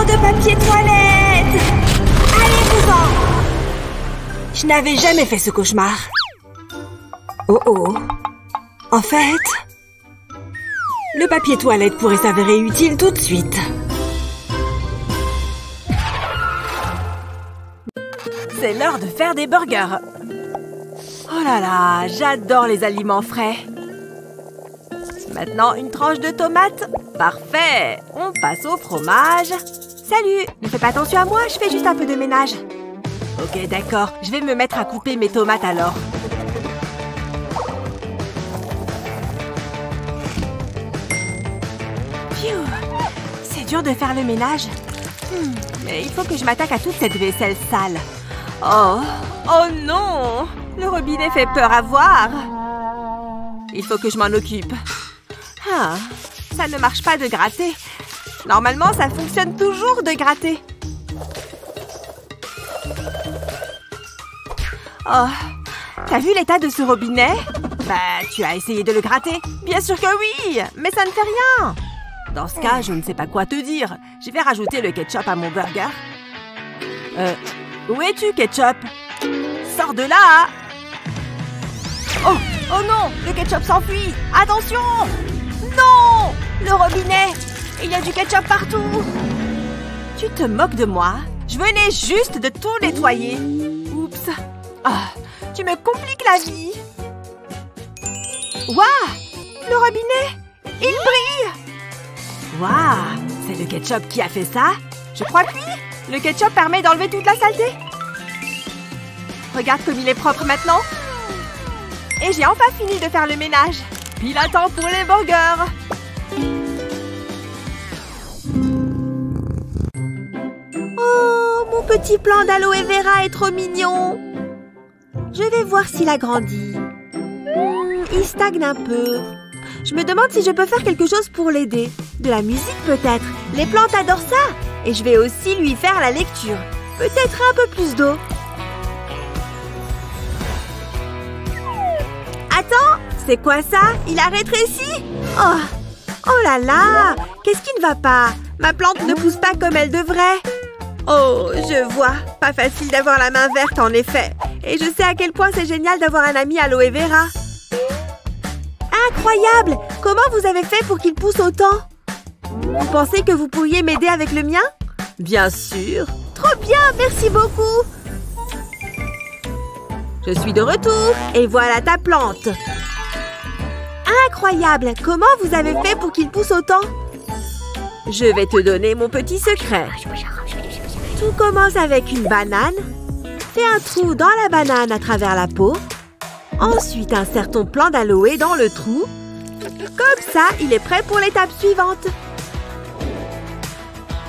de papier toilette! Allez-vous-en! Je n'avais jamais fait ce cauchemar. Oh oh. En fait, le papier toilette pourrait s'avérer utile tout de suite. C'est l'heure de faire des burgers. Oh là là, j'adore les aliments frais. Maintenant, une tranche de tomate. Parfait. On passe au fromage. Salut, ne fais pas attention à moi, je fais juste un peu de ménage. Ok, d'accord. Je vais me mettre à couper mes tomates alors. Phew, c'est dur de faire le ménage. Mais il faut que je m'attaque à toute cette vaisselle sale. Oh, oh non! Le robinet fait peur à voir. Il faut que je m'en occupe. Ah, ça ne marche pas de gratter. Normalement, ça fonctionne toujours de gratter. Oh, t'as vu l'état de ce robinet? Bah, tu as essayé de le gratter. Bien sûr que oui, mais ça ne fait rien. Dans ce cas, je ne sais pas quoi te dire. Je vais rajouter le ketchup à mon burger. Où es-tu, ketchup? Sors de là! Oh, oh non, le ketchup s'enfuit. Attention! Non! Le robinet! Il y a du ketchup partout! Tu te moques de moi? Je venais juste de tout nettoyer. Oups! Ah, tu me compliques la vie! Waouh! Le robinet! Il brille! Waouh! C'est le ketchup qui a fait ça? Je crois que oui! Le ketchup permet d'enlever toute la saleté. Regarde comme il est propre maintenant. Et j'ai enfin fini de faire le ménage. Pile à temps pour les burgers. Oh, mon petit plant d'aloe vera est trop mignon. Je vais voir s'il a grandi. Il stagne un peu. Je me demande si je peux faire quelque chose pour l'aider. De la musique peut-être. Les plantes adorent ça. Et je vais aussi lui faire la lecture. Peut-être un peu plus d'eau. Attends, c'est quoi ça? Il a rétréci? Oh, oh là là! Qu'est-ce qui ne va pas? Ma plante ne pousse pas comme elle devrait. Oh, je vois. Pas facile d'avoir la main verte en effet. Et je sais à quel point c'est génial d'avoir un ami aloe vera. Incroyable! Comment vous avez fait pour qu'il pousse autant? Vous pensez que vous pourriez m'aider avec le mien? Bien sûr. Trop bien, merci beaucoup. Je suis de retour. Et voilà ta plante. Incroyable! Comment vous avez fait pour qu'il pousse autant? Je vais te donner mon petit secret. Tout commence avec une banane. Fais un trou dans la banane à travers la peau. Ensuite, insère ton plant d'aloe dans le trou. Comme ça, il est prêt pour l'étape suivante.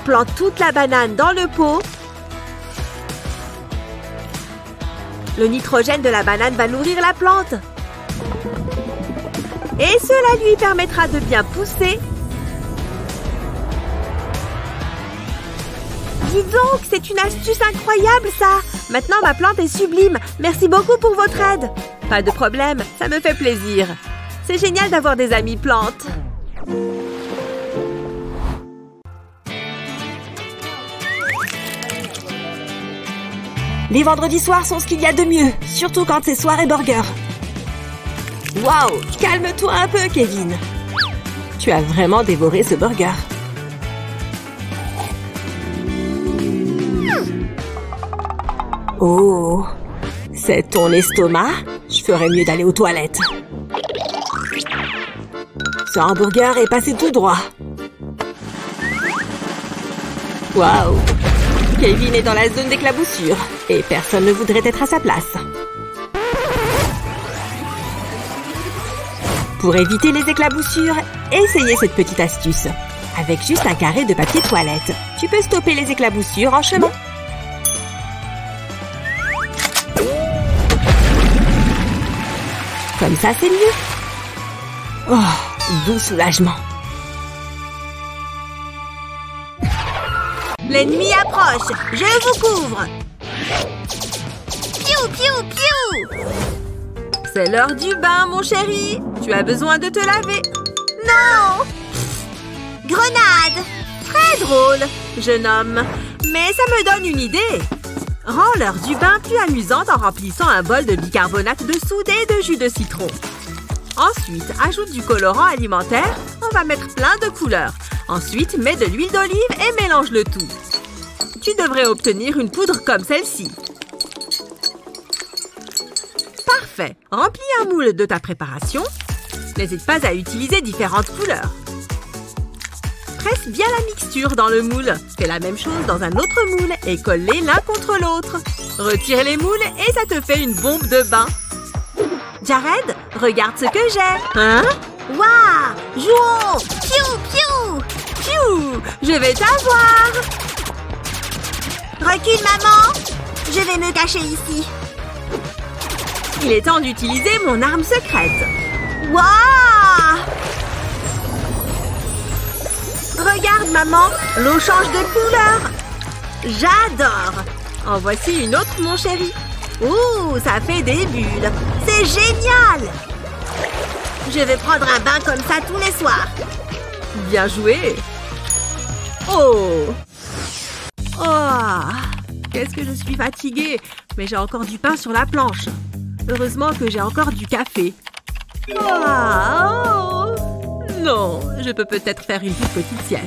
Plante toute la banane dans le pot. Le nitrogène de la banane va nourrir la plante. Et cela lui permettra de bien pousser. Dis donc, c'est une astuce incroyable, ça! Maintenant, ma plante est sublime. Merci beaucoup pour votre aide. Pas de problème, ça me fait plaisir. C'est génial d'avoir des amis plantes. Les vendredis soirs sont ce qu'il y a de mieux, surtout quand c'est soirée burger. Waouh! Calme-toi un peu, Kevin. Tu as vraiment dévoré ce burger. Oh! C'est ton estomac? Je ferais mieux d'aller aux toilettes. Ce hamburger est passé tout droit. Waouh! Kevin est dans la zone d'éclaboussure et personne ne voudrait être à sa place. Pour éviter les éclaboussures, essayez cette petite astuce. Avec juste un carré de papier toilette, tu peux stopper les éclaboussures en chemin. Comme ça, c'est mieux. Oh, doux soulagement. L'ennemi approche. Je vous couvre. Piou, piou, piou. C'est l'heure du bain, mon chéri. Tu as besoin de te laver. Non! Grenade! Très drôle, jeune homme. Mais ça me donne une idée. Rends l'heure du bain plus amusante en remplissant un bol de bicarbonate de soude et de jus de citron. Ensuite, ajoute du colorant alimentaire. On va mettre plein de couleurs. Ensuite, mets de l'huile d'olive et mélange le tout. Tu devrais obtenir une poudre comme celle-ci. Parfait. Remplis un moule de ta préparation. N'hésite pas à utiliser différentes couleurs. Presse bien la mixture dans le moule. Fais la même chose dans un autre moule et colle-les l'un contre l'autre. Retire les moules et ça te fait une bombe de bain. Jared, regarde ce que j'ai. Hein? Waouh! Jouons! Piou, piou! Piou! Je vais t'avoir! Recule, maman! Je vais me cacher ici. Il est temps d'utiliser mon arme secrète. Waouh! Regarde, maman! L'eau change de couleur! J'adore! En voici une autre, mon chéri. Ouh, ça fait des bulles! C'est génial! Je vais prendre un bain comme ça tous les soirs. Bien joué! Oh! Oh! Qu'est-ce que je suis fatiguée! Mais j'ai encore du pain sur la planche. Heureusement que j'ai encore du café. Oh! Non, je peux peut-être faire une toute petite sieste.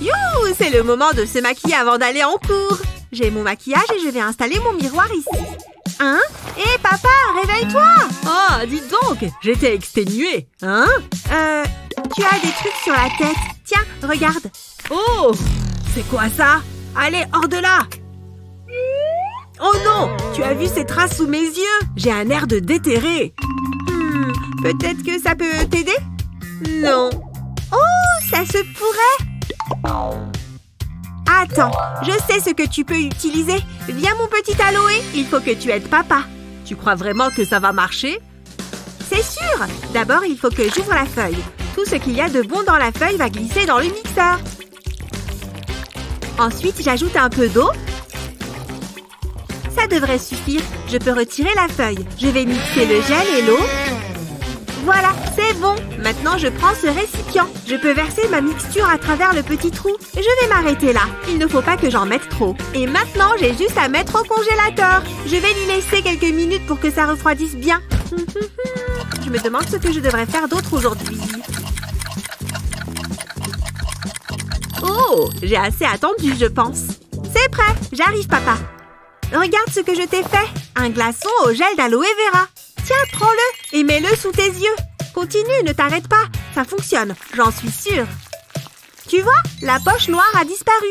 Youhou! C'est le moment de se maquiller avant d'aller en cours. J'ai mon maquillage et je vais installer mon miroir ici. Hein? Hé, papa, réveille-toi! Oh, dites donc, j'étais exténuée. Hein? Tu as des trucs sur la tête. Tiens, regarde. Oh! C'est quoi ça? Allez, hors de là! Oh non! Tu as vu ces traces sous mes yeux? J'ai un air de déterré. Peut-être que ça peut t'aider? Non. Oh, ça se pourrait! Attends, je sais ce que tu peux utiliser. Viens, mon petit aloe, il faut que tu aides papa. Tu crois vraiment que ça va marcher? C'est sûr! D'abord, il faut que j'ouvre la feuille. Tout ce qu'il y a de bon dans la feuille va glisser dans le mixeur. Ensuite, j'ajoute un peu d'eau. Ça devrait suffire. Je peux retirer la feuille. Je vais mixer le gel et l'eau. Voilà, c'est bon. Maintenant, je prends ce récipient. Je peux verser ma mixture à travers le petit trou. Je vais m'arrêter là. Il ne faut pas que j'en mette trop. Et maintenant, j'ai juste à mettre au congélateur. Je vais l'y laisser quelques minutes pour que ça refroidisse bien. Je me demande ce que je devrais faire d'autre aujourd'hui. Oh, j'ai assez attendu, je pense. C'est prêt. J'arrive, papa. Regarde ce que je t'ai fait. Un glaçon au gel d'aloe vera. Tiens, prends-le et mets-le sous tes yeux. Continue, ne t'arrête pas. Ça fonctionne, j'en suis sûre. Tu vois, la poche noire a disparu.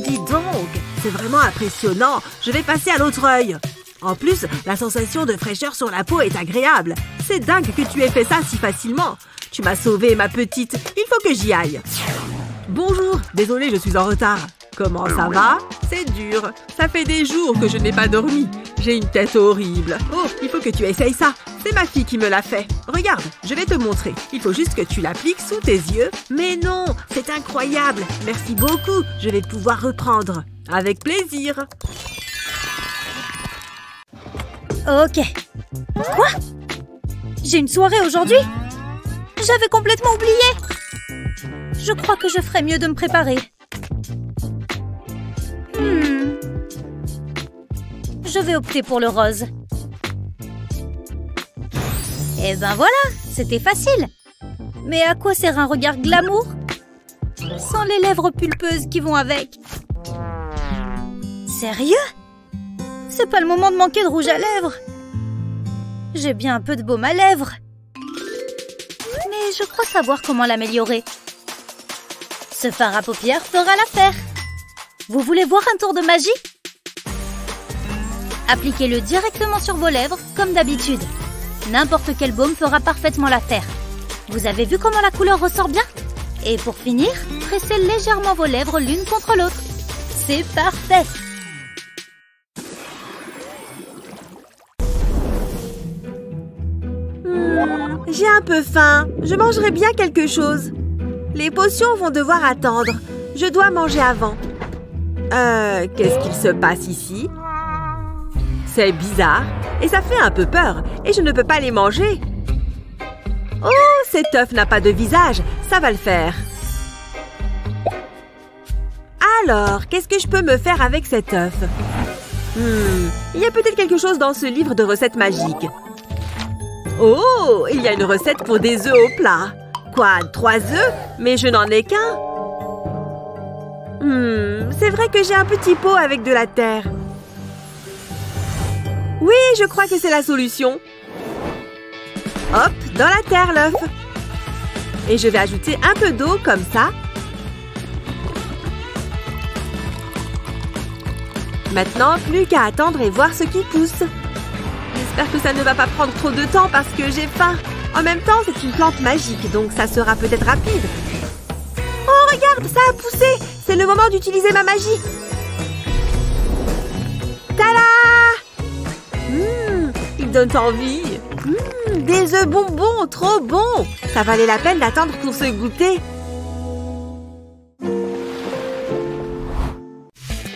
Dis donc, c'est vraiment impressionnant. Je vais passer à l'autre œil. En plus, la sensation de fraîcheur sur la peau est agréable. C'est dingue que tu aies fait ça si facilement. Tu m'as sauvée, ma petite. Il faut que j'y aille. Bonjour, désolée, je suis en retard. Comment ça va? C'est dur. Ça fait des jours que je n'ai pas dormi. J'ai une tête horrible. Oh, il faut que tu essayes ça. C'est ma fille qui me l'a fait. Regarde, je vais te montrer. Il faut juste que tu l'appliques sous tes yeux. Mais non, c'est incroyable. Merci beaucoup. Je vais pouvoir reprendre. Avec plaisir. Ok. Quoi? J'ai une soirée aujourd'hui? J'avais complètement oublié. Je crois que je ferais mieux de me préparer. Je vais opter pour le rose. Et ben voilà, c'était facile. Mais à quoi sert un regard glamour sans les lèvres pulpeuses qui vont avec? Sérieux? C'est pas le moment de manquer de rouge à lèvres. J'ai bien un peu de baume à lèvres. Mais je crois savoir comment l'améliorer. Ce fard à paupières fera l'affaire. Vous voulez voir un tour de magie? Appliquez-le directement sur vos lèvres, comme d'habitude. N'importe quel baume fera parfaitement l'affaire. Vous avez vu comment la couleur ressort bien? Et pour finir, pressez légèrement vos lèvres l'une contre l'autre. C'est parfait! J'ai un peu faim. Je mangerai bien quelque chose. Les potions vont devoir attendre. Je dois manger avant. Qu'est-ce qu'il se passe ici? C'est bizarre. Et ça fait un peu peur. Et je ne peux pas les manger. Oh, cet œuf n'a pas de visage. Ça va le faire. Alors, qu'est-ce que je peux me faire avec cet œuf? Il y a peut-être quelque chose dans ce livre de recettes magiques. Oh, il y a une recette pour des œufs au plat. Quoi, 3 œufs? Mais je n'en ai qu'un. C'est vrai que j'ai un petit pot avec de la terre. Oui, je crois que c'est la solution. Hop, dans la terre, l'œuf. Et je vais ajouter un peu d'eau comme ça. Maintenant, plus qu'à attendre et voir ce qui pousse. J'espère que ça ne va pas prendre trop de temps parce que j'ai faim. En même temps, c'est une plante magique, donc ça sera peut-être rapide. Oh, regarde, ça a poussé! C'est le moment d'utiliser ma magie. Tada! Ils donnent envie. Des œufs bonbons, trop bons! Ça valait la peine d'attendre pour se goûter.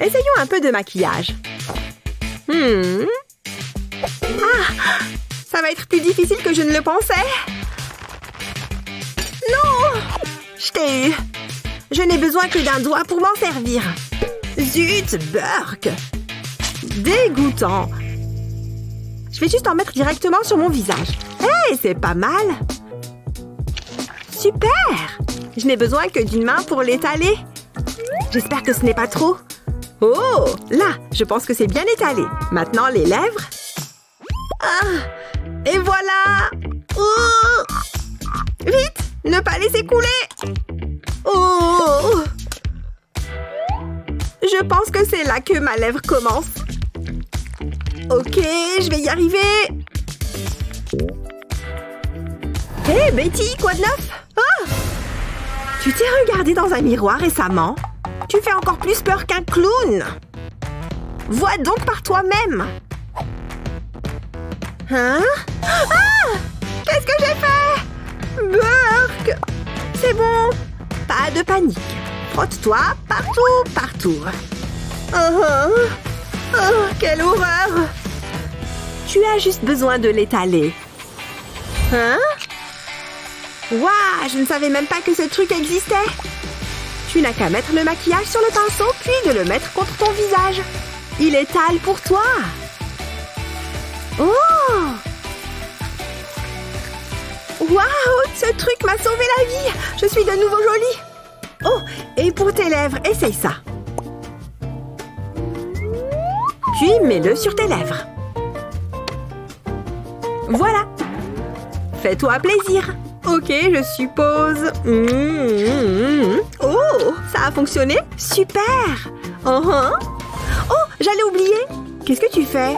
Essayons un peu de maquillage. Ça va être plus difficile que je ne le pensais. Non! Je t'ai eu. Je n'ai besoin que d'un doigt pour m'en servir. Zut, Burk! Dégoûtant. Je vais juste en mettre directement sur mon visage. Hé, c'est pas mal. Super! Je n'ai besoin que d'une main pour l'étaler. J'espère que ce n'est pas trop. Oh! Là, je pense que c'est bien étalé. Maintenant, les lèvres. Et voilà! Oh! Vite! Ne pas laisser couler! Oh! Je pense que c'est là que ma lèvre commence. Ok, je vais y arriver. Hé, Betty, quoi de neuf? Oh! Tu t'es regardée dans un miroir récemment? Tu fais encore plus peur qu'un clown. Vois donc par toi-même. Hein? Ah! Qu'est-ce que j'ai fait? Burk! C'est bon. Pas de panique. Frotte-toi partout, partout. Oh, quelle horreur! Tu as juste besoin de l'étaler. Hein? Waouh, je ne savais même pas que ce truc existait. Tu n'as qu'à mettre le maquillage sur le pinceau, puis de le mettre contre ton visage. Il étale pour toi. Oh! Waouh, ce truc m'a sauvé la vie. Je suis de nouveau jolie. Oh, et pour tes lèvres, essaye ça. Puis mets-le sur tes lèvres. Voilà. Fais-toi plaisir. Ok, je suppose. Oh, ça a fonctionné? Super. Oh, j'allais oublier. Qu'est-ce que tu fais?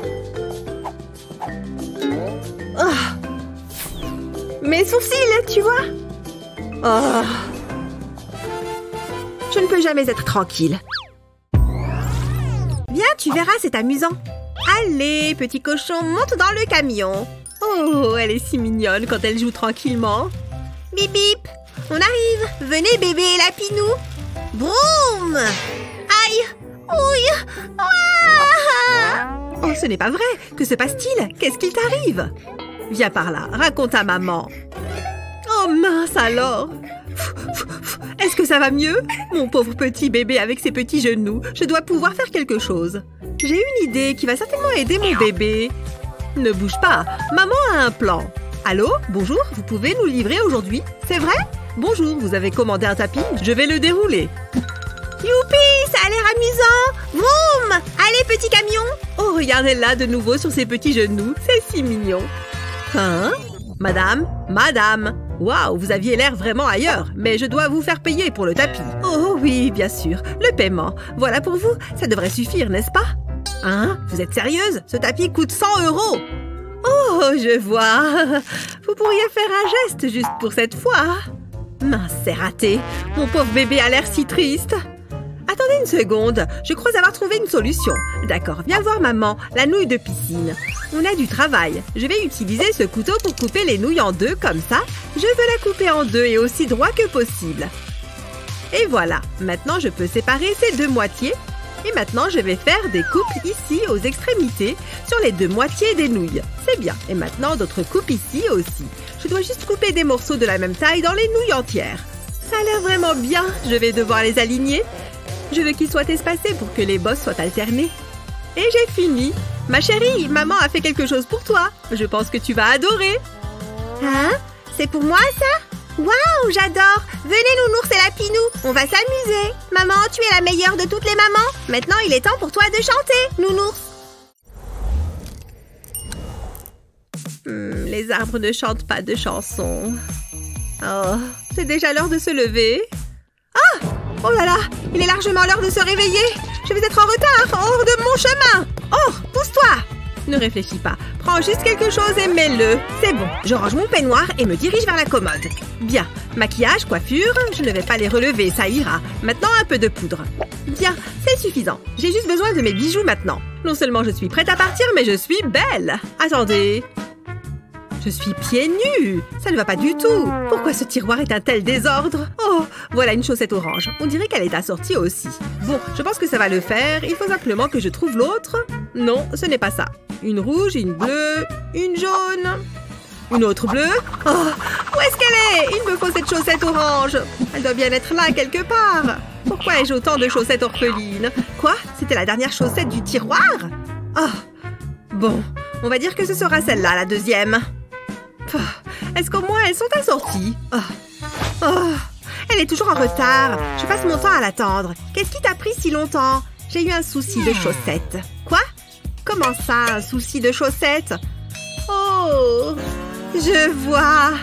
Oh. Mes sourcils, tu vois? Oh. Je ne peux jamais être tranquille. Viens, tu verras, c'est amusant. Allez, petit cochon, monte dans le camion. Oh, elle est si mignonne quand elle joue tranquillement. Bip bip, on arrive. Venez bébé, lapinou. Broum. Aïe. Ouille. Ah. Oh, ce n'est pas vrai. Que se passe-t-il? Qu'est-ce qu'il t'arrive? Viens par là, raconte à maman. Oh mince alors. Est-ce que ça va mieux? Mon pauvre petit bébé avec ses petits genoux. Je dois pouvoir faire quelque chose. J'ai une idée qui va certainement aider mon bébé. Ne bouge pas, maman a un plan. Allô? Bonjour, vous pouvez nous livrer aujourd'hui? C'est vrai? Bonjour, vous avez commandé un tapis? Je vais le dérouler. Youpi, ça a l'air amusant. Vroom! Allez, petit camion. Oh, regardez-la de nouveau sur ses petits genoux. C'est si mignon. Hein? Madame? Madame? Waouh, vous aviez l'air vraiment ailleurs. Mais je dois vous faire payer pour le tapis. Oh oui, bien sûr. Le paiement. Voilà pour vous. Ça devrait suffire, n'est-ce pas? Hein? Vous êtes sérieuse? Ce tapis coûte 100 €. Oh, je vois. Vous pourriez faire un geste juste pour cette fois. Mince, c'est raté. Mon pauvre bébé a l'air si triste. Attendez une seconde. Je crois avoir trouvé une solution. D'accord, viens voir maman. La nouille de piscine. On a du travail. Je vais utiliser ce couteau pour couper les nouilles en deux, comme ça. Je veux la couper en deux et aussi droit que possible. Et voilà. Maintenant, je peux séparer ces deux moitiés. Et maintenant, je vais faire des coupes ici, aux extrémités, sur les deux moitiés des nouilles. C'est bien. Et maintenant, d'autres coupes ici aussi. Je dois juste couper des morceaux de la même taille dans les nouilles entières. Ça a l'air vraiment bien. Je vais devoir les aligner. Je veux qu'ils soient espacés pour que les bosses soient alternées. Et j'ai fini. Ma chérie, maman a fait quelque chose pour toi. Je pense que tu vas adorer. Hein? C'est pour moi, ça? Waouh, j'adore! Venez, Nounours et Lapinou, on va s'amuser! Maman, tu es la meilleure de toutes les mamans! Maintenant, il est temps pour toi de chanter, Nounours! Les arbres ne chantent pas de chansons. Oh, c'est déjà l'heure de se lever. Ah! Oh là là! Il est largement l'heure de se réveiller! Je vais être en retard! Hors de mon chemin! Oh! Pousse-toi! Ne réfléchis pas. Prends juste quelque chose et mets-le. C'est bon. Je range mon peignoir et me dirige vers la commode. Bien. Maquillage, coiffure, je ne vais pas les relever, ça ira. Maintenant, un peu de poudre. Bien, c'est suffisant. J'ai juste besoin de mes bijoux maintenant. Non seulement je suis prête à partir, mais je suis belle. Attendez. Je suis pieds nus. Ça ne va pas du tout. Pourquoi ce tiroir est un tel désordre? Oh, voilà une chaussette orange. On dirait qu'elle est assortie aussi. Bon, je pense que ça va le faire. Il faut simplement que je trouve l'autre. Non, ce n'est pas ça. Une rouge, une bleue, une jaune. Une autre bleue. Oh, où est-ce qu'elle est? Il me faut cette chaussette orange. Elle doit bien être là quelque part. Pourquoi ai-je autant de chaussettes orphelines? Quoi? C'était la dernière chaussette du tiroir? Oh, bon, on va dire que ce sera celle-là, la deuxième. Est-ce qu'au moins elles sont assorties? Elle est toujours en retard. Je passe mon temps à l'attendre. Qu'est-ce qui t'a pris si longtemps? J'ai eu un souci de chaussettes. Quoi? Comment ça, un souci de chaussettes? Oh, je vois.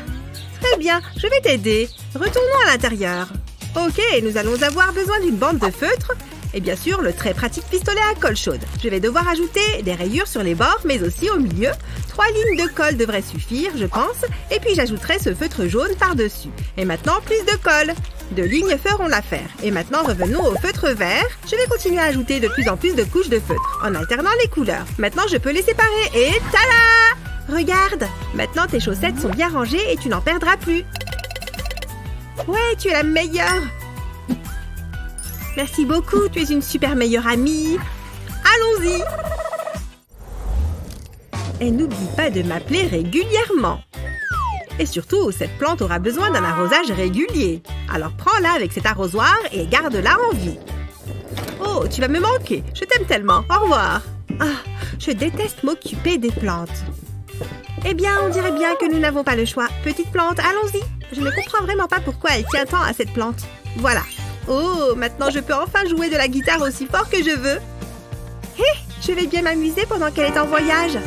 Très bien, je vais t'aider. Retournons à l'intérieur. Ok, nous allons avoir besoin d'une bande de feutre et bien sûr le très pratique pistolet à colle chaude. Je vais devoir ajouter des rayures sur les bords mais aussi au milieu. 3 lignes de colle devraient suffire, je pense. Et puis j'ajouterai ce feutre jaune par-dessus. Et maintenant, plus de colle. 2 lignes feront l'affaire. Et maintenant, revenons au feutre vert. Je vais continuer à ajouter de plus en plus de couches de feutre en alternant les couleurs. Maintenant, je peux les séparer et tada! Regarde! Maintenant, tes chaussettes sont bien rangées et tu n'en perdras plus. Ouais, tu es la meilleure! Merci beaucoup, tu es une super meilleure amie. Allons-y! Et n'oublie pas de m'appeler régulièrement. Et surtout, cette plante aura besoin d'un arrosage régulier. Alors prends-la avec cet arrosoir et garde-la en vie. Oh, tu vas me manquer. Je t'aime tellement. Au revoir. Ah, je déteste m'occuper des plantes. Eh bien, on dirait bien que nous n'avons pas le choix. Petite plante, allons-y. Je ne comprends vraiment pas pourquoi elle tient tant à cette plante. Voilà. Oh, maintenant je peux enfin jouer de la guitare aussi fort que je veux. Hé, je vais bien m'amuser pendant qu'elle est en voyage.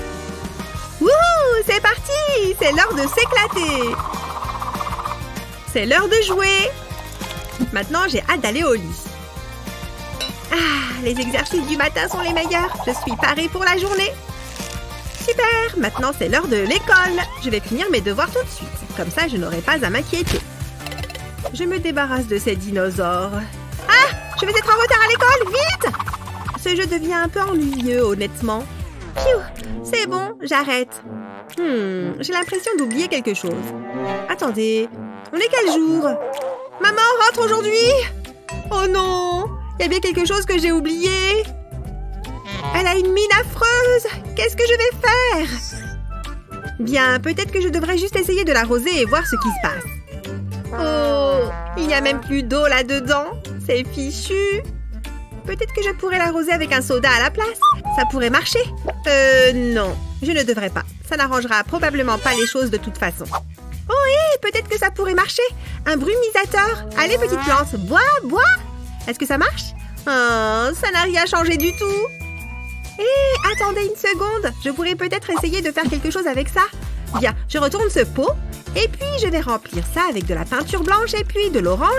Wouhou, c'est parti! C'est l'heure de s'éclater. C'est l'heure de jouer. Maintenant, j'ai hâte d'aller au lit. Ah, les exercices du matin sont les meilleurs. Je suis parée pour la journée. Super! Maintenant, c'est l'heure de l'école. Je vais finir mes devoirs tout de suite. Comme ça, je n'aurai pas à m'inquiéter. Je me débarrasse de ces dinosaures. Ah! Je vais être en retard à l'école! Vite! Ce jeu devient un peu ennuyeux, honnêtement. Pfiou! C'est bon, j'arrête. J'ai l'impression d'oublier quelque chose. Attendez, on est quel jour? Maman rentre aujourd'hui? Oh non! Il y a bien quelque chose que j'ai oublié. Elle a une mine affreuse. Qu'est-ce que je vais faire? Bien, peut-être que je devrais juste essayer de l'arroser et voir ce qui se passe. Oh, il n'y a même plus d'eau là-dedans. C'est fichu. Peut-être que je pourrais l'arroser avec un soda à la place. Ça pourrait marcher. Non, je ne devrais pas. Ça n'arrangera probablement pas les choses de toute façon. Oh, hé, peut-être que ça pourrait marcher. Un brumisateur. Allez, petite plante, bois, bois. Est-ce que ça marche? Oh, ça n'a rien changé du tout. Hé, attendez une seconde. Je pourrais peut-être essayer de faire quelque chose avec ça. Bien, je retourne ce pot. Et puis, je vais remplir ça avec de la peinture blanche et puis de l'orange.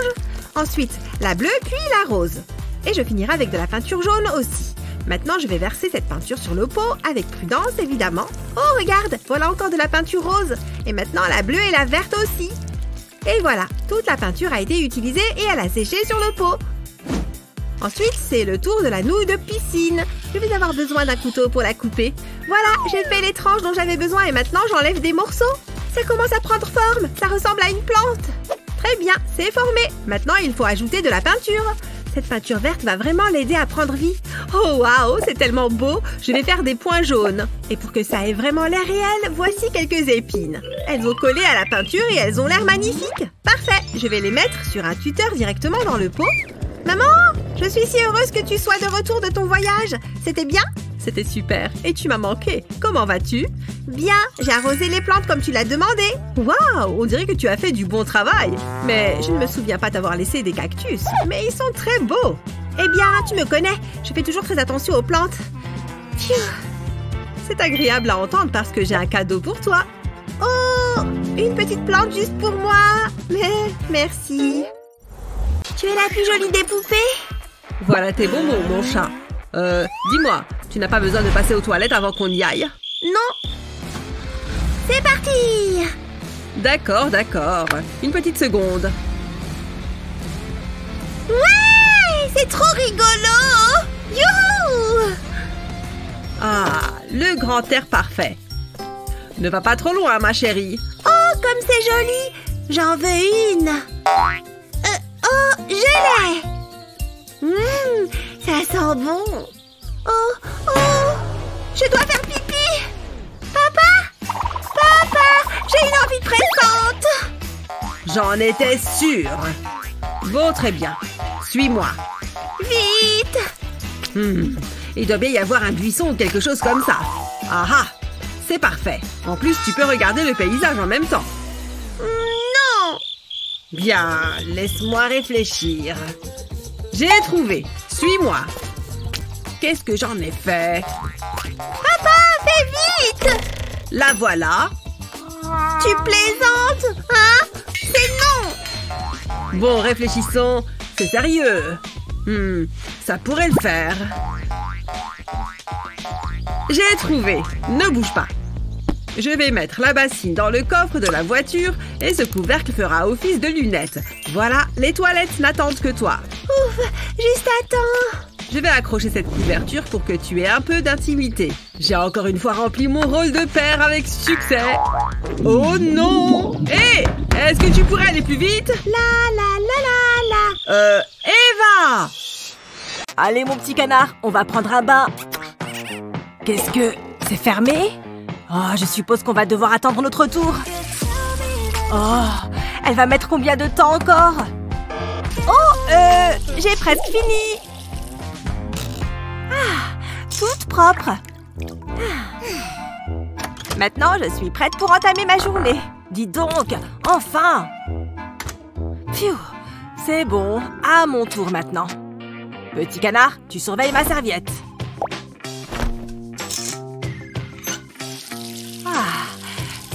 Ensuite, la bleue, puis la rose. Et je finirai avec de la peinture jaune aussi. Maintenant, je vais verser cette peinture sur le pot, avec prudence, évidemment. Oh, regarde, voilà encore de la peinture rose. Et maintenant, la bleue et la verte aussi. Et voilà, toute la peinture a été utilisée et elle a séché sur le pot. Ensuite, c'est le tour de la nouille de piscine. Je vais avoir besoin d'un couteau pour la couper. Voilà, j'ai fait les tranches dont j'avais besoin et maintenant, j'enlève des morceaux. Ça commence à prendre forme. Ça ressemble à une plante. Très bien, c'est formé. Maintenant, il faut ajouter de la peinture. Cette peinture verte va vraiment l'aider à prendre vie. Oh waouh, c'est tellement beau. Je vais faire des points jaunes. Et pour que ça ait vraiment l'air réel, voici quelques épines. Elles ont collé à la peinture et elles ont l'air magnifiques. Parfait, je vais les mettre sur un tuteur directement dans le pot. Maman, je suis si heureuse que tu sois de retour de ton voyage. C'était bien? C'était super. Et tu m'as manqué. Comment vas-tu? Bien, j'ai arrosé les plantes comme tu l'as demandé. Waouh, on dirait que tu as fait du bon travail. Mais je ne me souviens pas t'avoir laissé des cactus. Mais ils sont très beaux. Eh bien, tu me connais. Je fais toujours très attention aux plantes. Pfiou. C'est agréable à entendre parce que j'ai un cadeau pour toi. Oh, une petite plante juste pour moi. Mais merci. Tu es la plus jolie des poupées. Voilà tes bonbons, mon chat. Dis-moi, tu n'as pas besoin de passer aux toilettes avant qu'on y aille? Non. C'est parti. D'accord, d'accord. Une petite seconde. Ouais, c'est trop rigolo. Youhou! Ah, le grand air parfait. Ne va pas trop loin, ma chérie. Oh, comme c'est joli. J'en veux une. Oh, je l'ai. Ça sent bon. Oh, oh, je dois faire pipi. Papa, j'ai une envie pressante. J'en étais sûre. Bon, très bien. Suis-moi. Vite. Il doit bien y avoir un buisson ou quelque chose comme ça. Ah ah, c'est parfait. En plus, tu peux regarder le paysage en même temps. Non. Bien, laisse-moi réfléchir. J'ai trouvé. Suis-moi. Qu'est-ce que j'en ai fait? Papa, fais vite! La voilà. Tu plaisantes, hein? C'est non! Bon, réfléchissons. C'est sérieux. Ça pourrait le faire. J'ai trouvé. Ne bouge pas. Je vais mettre la bassine dans le coffre de la voiture et ce couvercle fera office de lunettes. Voilà, les toilettes n'attendent que toi. Ouf, juste à temps. Je vais accrocher cette couverture pour que tu aies un peu d'intimité. J'ai encore une fois rempli mon rôle de père avec succès. Oh non! Hé! Est-ce que tu pourrais aller plus vite? Eva! Allez, mon petit canard, on va prendre un bain. Qu'est-ce que... c'est fermé? Oh, je suppose qu'on va devoir attendre notre tour. Oh, elle va mettre combien de temps encore? Oh, j'ai presque fini. Ah, toute propre. Maintenant, je suis prête pour entamer ma journée. Dis donc, enfin. Pfiou, c'est bon, à mon tour maintenant. Petit canard, tu surveilles ma serviette.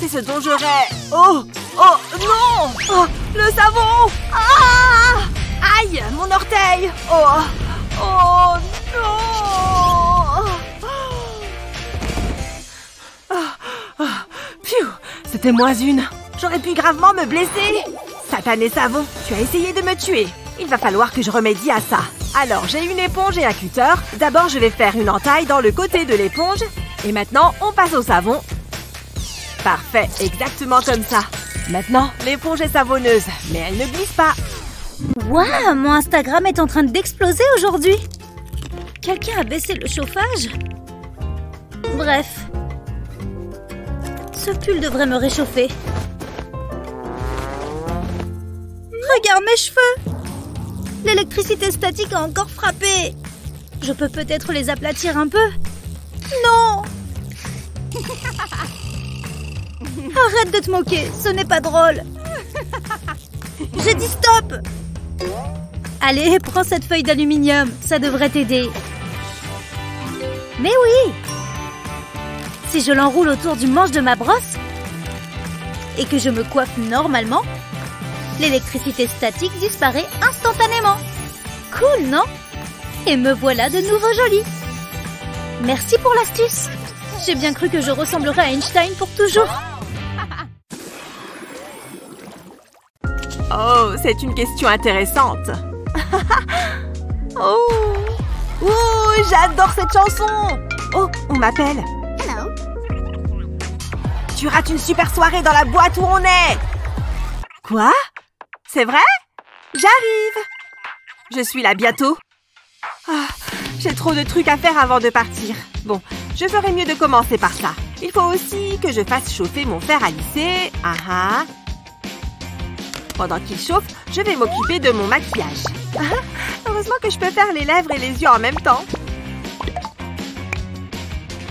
C'est ce dont je rêve. Oh! Oh! Non! Oh! Le savon! Ah! Aïe! Mon orteil! Oh! Oh non! Pfiou! C'était moins une. J'aurais pu gravement me blesser. Satané savon, tu as essayé de me tuer. Il va falloir que je remédie à ça. Alors, j'ai une éponge et un cutter. D'abord, je vais faire une entaille dans le côté de l'éponge. Et maintenant, on passe au savon. Parfait, exactement comme ça. Maintenant, l'éponge est savonneuse, mais elle ne glisse pas. Waouh, mon Instagram est en train d'exploser aujourd'hui. Quelqu'un a baissé le chauffage? Bref. Ce pull devrait me réchauffer. Regarde mes cheveux! L'électricité statique a encore frappé. Je peux peut-être les aplatir un peu? Non! Arrête de te moquer, ce n'est pas drôle. J'ai dit stop. Allez, prends cette feuille d'aluminium, ça devrait t'aider. Mais oui! Si je l'enroule autour du manche de ma brosse et que je me coiffe normalement, l'électricité statique disparaît instantanément. Cool, non? Et me voilà de nouveau jolie. Merci pour l'astuce. J'ai bien cru que je ressemblerais à Einstein pour toujours. Oh, c'est une question intéressante. Oh, oh, j'adore cette chanson. Oh, on m'appelle. Hello. Tu rates une super soirée dans la boîte où on est. Quoi? C'est vrai? J'arrive. Je suis là bientôt. Ah, J'ai trop de trucs à faire avant de partir. Bon, je ferais mieux de commencer par ça. Il faut aussi que je fasse chauffer mon fer à lisser. Ah ah. Pendant qu'il chauffe, je vais m'occuper de mon maquillage. Ah, heureusement que je peux faire les lèvres et les yeux en même temps.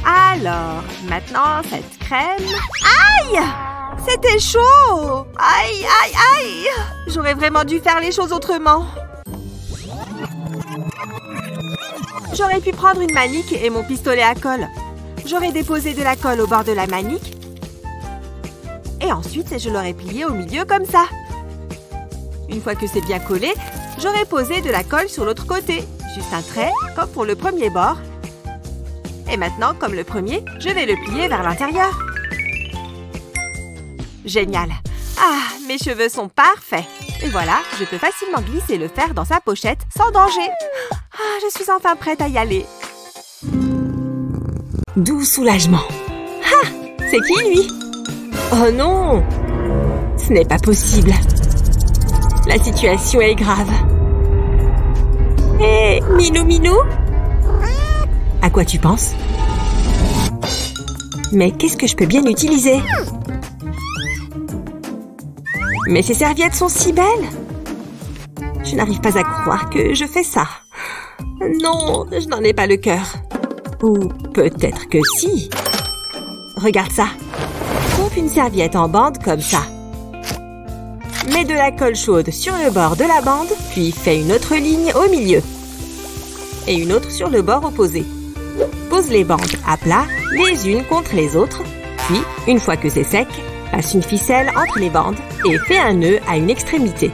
Alors, maintenant, cette crème... Aïe! C'était chaud! Aïe, aïe, aïe! J'aurais vraiment dû faire les choses autrement. J'aurais pu prendre une manique et mon pistolet à colle. J'aurais déposé de la colle au bord de la manique. Et ensuite, je l'aurais plié au milieu comme ça. Une fois que c'est bien collé, j'aurais posé de la colle sur l'autre côté. Juste un trait, comme pour le premier bord. Et maintenant, comme le premier, je vais le plier vers l'intérieur. Génial! Ah, mes cheveux sont parfaits! Et voilà, je peux facilement glisser le fer dans sa pochette sans danger. Ah, je suis enfin prête à y aller. Doux soulagement. Ah, c'est qui lui? Oh non! Ce n'est pas possible. La situation est grave. Hé, Minou Minou? À quoi tu penses? Mais qu'est-ce que je peux bien utiliser? Mais ces serviettes sont si belles! Je n'arrive pas à croire que je fais ça. Non, je n'en ai pas le cœur. Ou peut-être que si. Regarde ça. Coupe une serviette en bande comme ça. Mets de la colle chaude sur le bord de la bande, puis fais une autre ligne au milieu. Et une autre sur le bord opposé. Pose les bandes à plat, les unes contre les autres. Puis, une fois que c'est sec, passe une ficelle entre les bandes et fais un nœud à une extrémité.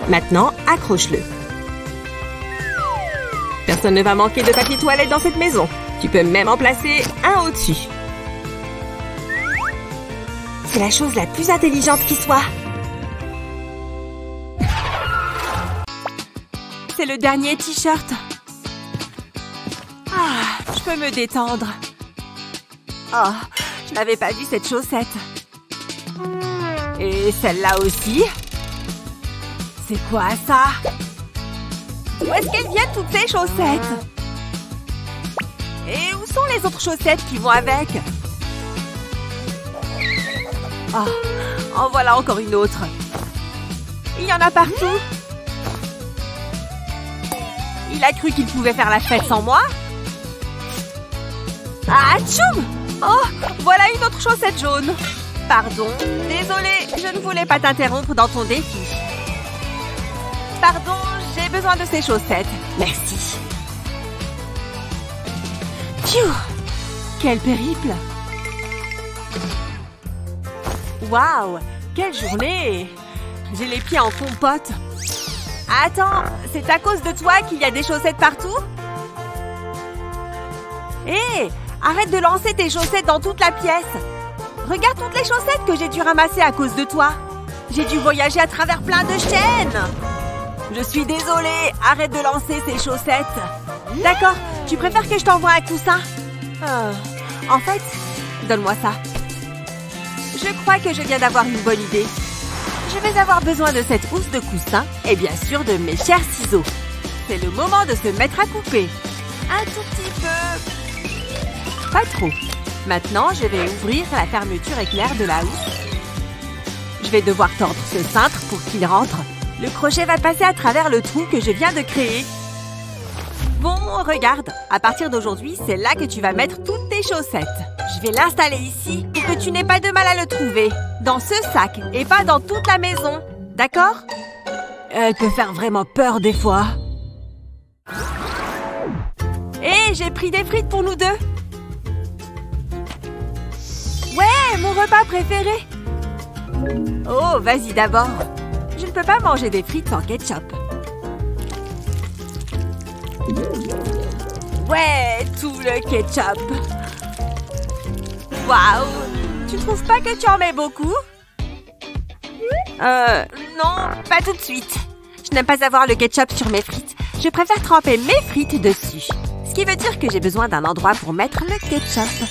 Maintenant, accroche-le. Personne ne va manquer de papier toilette dans cette maison. Tu peux même en placer un au-dessus. C'est la chose la plus intelligente qui soit. C'est le dernier t-shirt. Ah, je peux me détendre. Oh, je n'avais pas vu cette chaussette. Et celle-là aussi. C'est quoi ça? Où est-ce qu'elles viennent toutes ces chaussettes? Et où sont les autres chaussettes qui vont avec? Oh, en voilà encore une autre. Il y en a partout. Il a cru qu'il pouvait faire la fête sans moi? Ah, tchoum! Oh, voilà une autre chaussette jaune. Pardon, désolée, je ne voulais pas t'interrompre dans ton défi. Pardon, j'ai besoin de ces chaussettes. Merci. Pfiou! Quel périple! Waouh! Quelle journée! J'ai les pieds en compote. Attends, c'est à cause de toi qu'il y a des chaussettes partout? Hé! Arrête de lancer tes chaussettes dans toute la pièce. Regarde toutes les chaussettes que j'ai dû ramasser à cause de toi. J'ai dû voyager à travers plein de chaînes. Je suis désolée. Arrête de lancer tes chaussettes. D'accord, tu préfères que je t'envoie un coussin? En fait, donne-moi ça. Je crois que je viens d'avoir une bonne idée. Je vais avoir besoin de cette housse de coussin et bien sûr de mes chers ciseaux. C'est le moment de se mettre à couper. Un tout petit peu. Pas trop. Maintenant, je vais ouvrir la fermeture éclair de la housse. Je vais devoir tordre ce cintre pour qu'il rentre. Le crochet va passer à travers le trou que je viens de créer. Bon, regarde. À partir d'aujourd'hui, c'est là que tu vas mettre toutes tes chaussettes. Je vais l'installer ici pour que tu n'aies pas de mal à le trouver. Dans ce sac et pas dans toute la maison. D'accord? Elle peut faire vraiment peur des fois. Hé, j'ai pris des frites pour nous deux. Ouais, mon repas préféré. Oh, vas-y d'abord. Je ne peux pas manger des frites sans ketchup. Ouais, tout le ketchup. Waouh! Tu trouves pas que tu en mets beaucoup? Non, pas tout de suite. Je n'aime pas avoir le ketchup sur mes frites. Je préfère tremper mes frites dessus. Ce qui veut dire que j'ai besoin d'un endroit pour mettre le ketchup.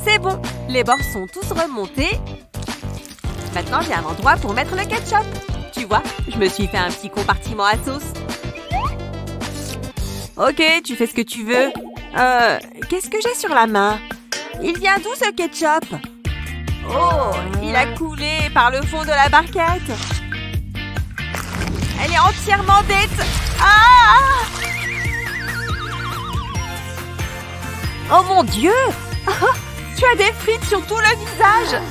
C'est bon, les bords sont tous remontés. Maintenant, j'ai un endroit pour mettre le ketchup. Tu vois, je me suis fait un petit compartiment à sauce. Ok, tu fais ce que tu veux. Qu'est-ce que j'ai sur la main? Il vient d'où ce ketchup? Oh, il a coulé par le fond de la barquette. Elle est entièrement dette. Ah! Oh mon Dieu! Tu as des frites sur tout le visage.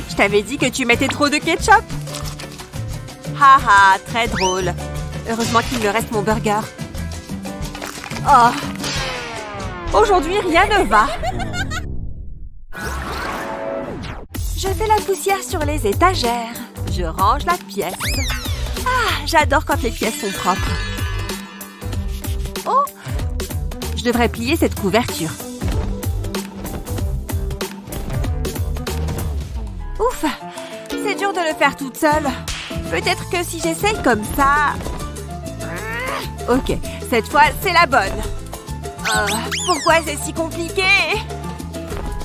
Je t'avais dit que tu mettais trop de ketchup. Haha, très drôle. Heureusement qu'il me reste mon burger. Oh! Aujourd'hui, rien ne va. Je fais la poussière sur les étagères. Je range la pièce. Ah, j'adore quand les pièces sont propres. Oh! Je devrais plier cette couverture. Ouf! C'est dur de le faire toute seule. Peut-être que si j'essaye comme ça... Ok, cette fois, c'est la bonne. Pourquoi c'est si compliqué?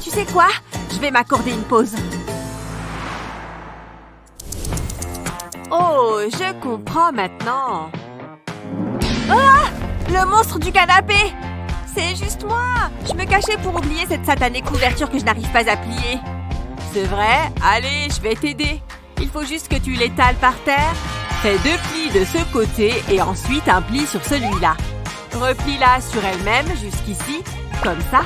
Tu sais quoi? Je vais m'accorder une pause. Oh, je comprends maintenant. Ah! Le monstre du canapé! C'est juste moi! Je me cachais pour oublier cette satanée couverture que je n'arrive pas à plier. C'est vrai? Allez, je vais t'aider. Il faut juste que tu l'étales par terre. Fais 2 plis de ce côté et ensuite un pli sur celui-là. Replie-la sur elle-même jusqu'ici, comme ça.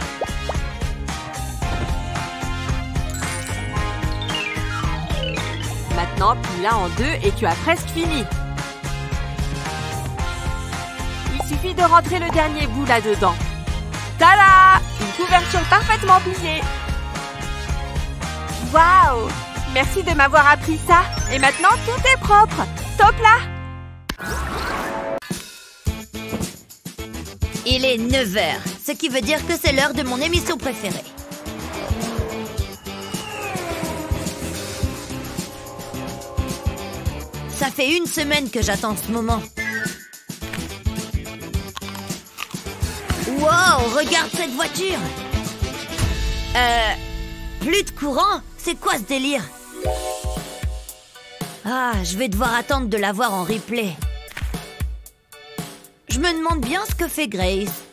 Maintenant, plie-la en 2 et tu as presque fini. Il suffit de rentrer le dernier bout là-dedans. Tada! Une couverture parfaitement pliée. Waouh! Merci de m'avoir appris ça. Et maintenant, tout est propre. Top là! Il est 9 h, ce qui veut dire que c'est l'heure de mon émission préférée. Ça fait 1 semaine que j'attends ce moment. Wow, regarde cette voiture! Plus de courant? C'est quoi ce délire? Ah, je vais devoir attendre de la voir en replay. Je me demande bien ce que fait Grace.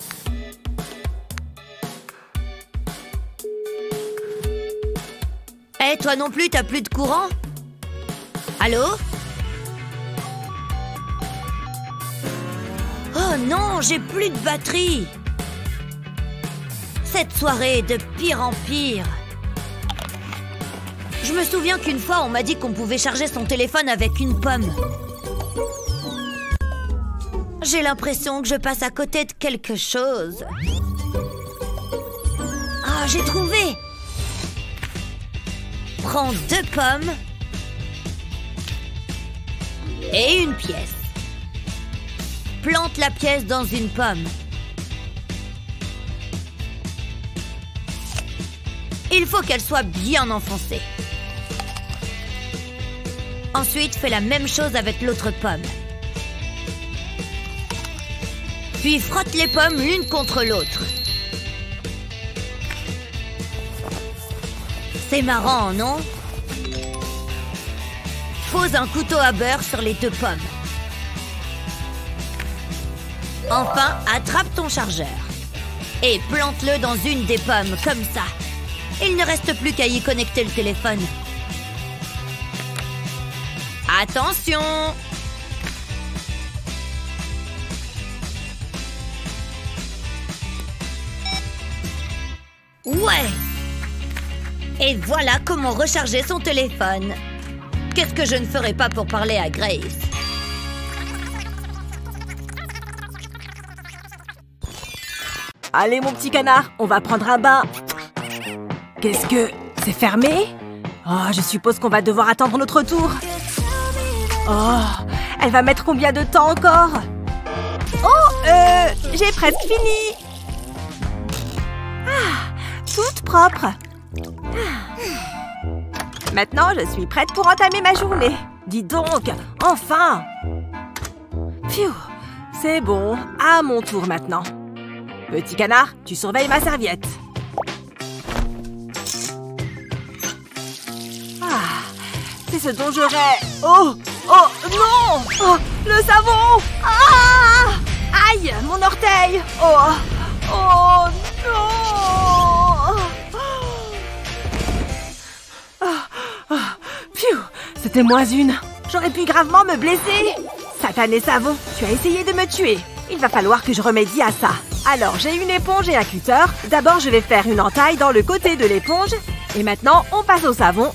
Eh, toi non plus, t'as plus de courant? Allô? Oh non, j'ai plus de batterie! Cette soirée est de pire en pire. Je me souviens qu'une fois, on m'a dit qu'on pouvait charger son téléphone avec une pomme. J'ai l'impression que je passe à côté de quelque chose. Ah, j'ai trouvé! Prends 2 pommes et une pièce. Plante la pièce dans une pomme. Il faut qu'elle soit bien enfoncée. Ensuite, fais la même chose avec l'autre pomme. Puis frotte les pommes l'une contre l'autre. C'est marrant, non? Pose un couteau à beurre sur les 2 pommes. Enfin, attrape ton chargeur. Et plante-le dans une des pommes, comme ça. Il ne reste plus qu'à y connecter le téléphone. Attention! Ouais! Et voilà comment recharger son téléphone. Qu'est-ce que je ne ferais pas pour parler à Grace? Allez, mon petit canard, on va prendre un bain. Qu'est-ce que... c'est fermé? Oh, je suppose qu'on va devoir attendre notre tour. Oh, elle va mettre combien de temps encore? Oh, j'ai presque fini. Ah, toute propre. Maintenant, je suis prête pour entamer ma journée. Dis donc, enfin! Pfiou, c'est bon, à mon tour maintenant. Petit canard, tu surveilles ma serviette. Ah, c'est ce dont je rêve. Oh, oh, non! Oh, le savon! Ah! Aïe, mon orteil. Oh, oh non. Pfiou, c'était moins une. J'aurais pu gravement me blesser. Satané savon, tu as essayé de me tuer. Il va falloir que je remédie à ça. Alors, j'ai une éponge et un cutter. D'abord, je vais faire une entaille dans le côté de l'éponge. Et maintenant, on passe au savon.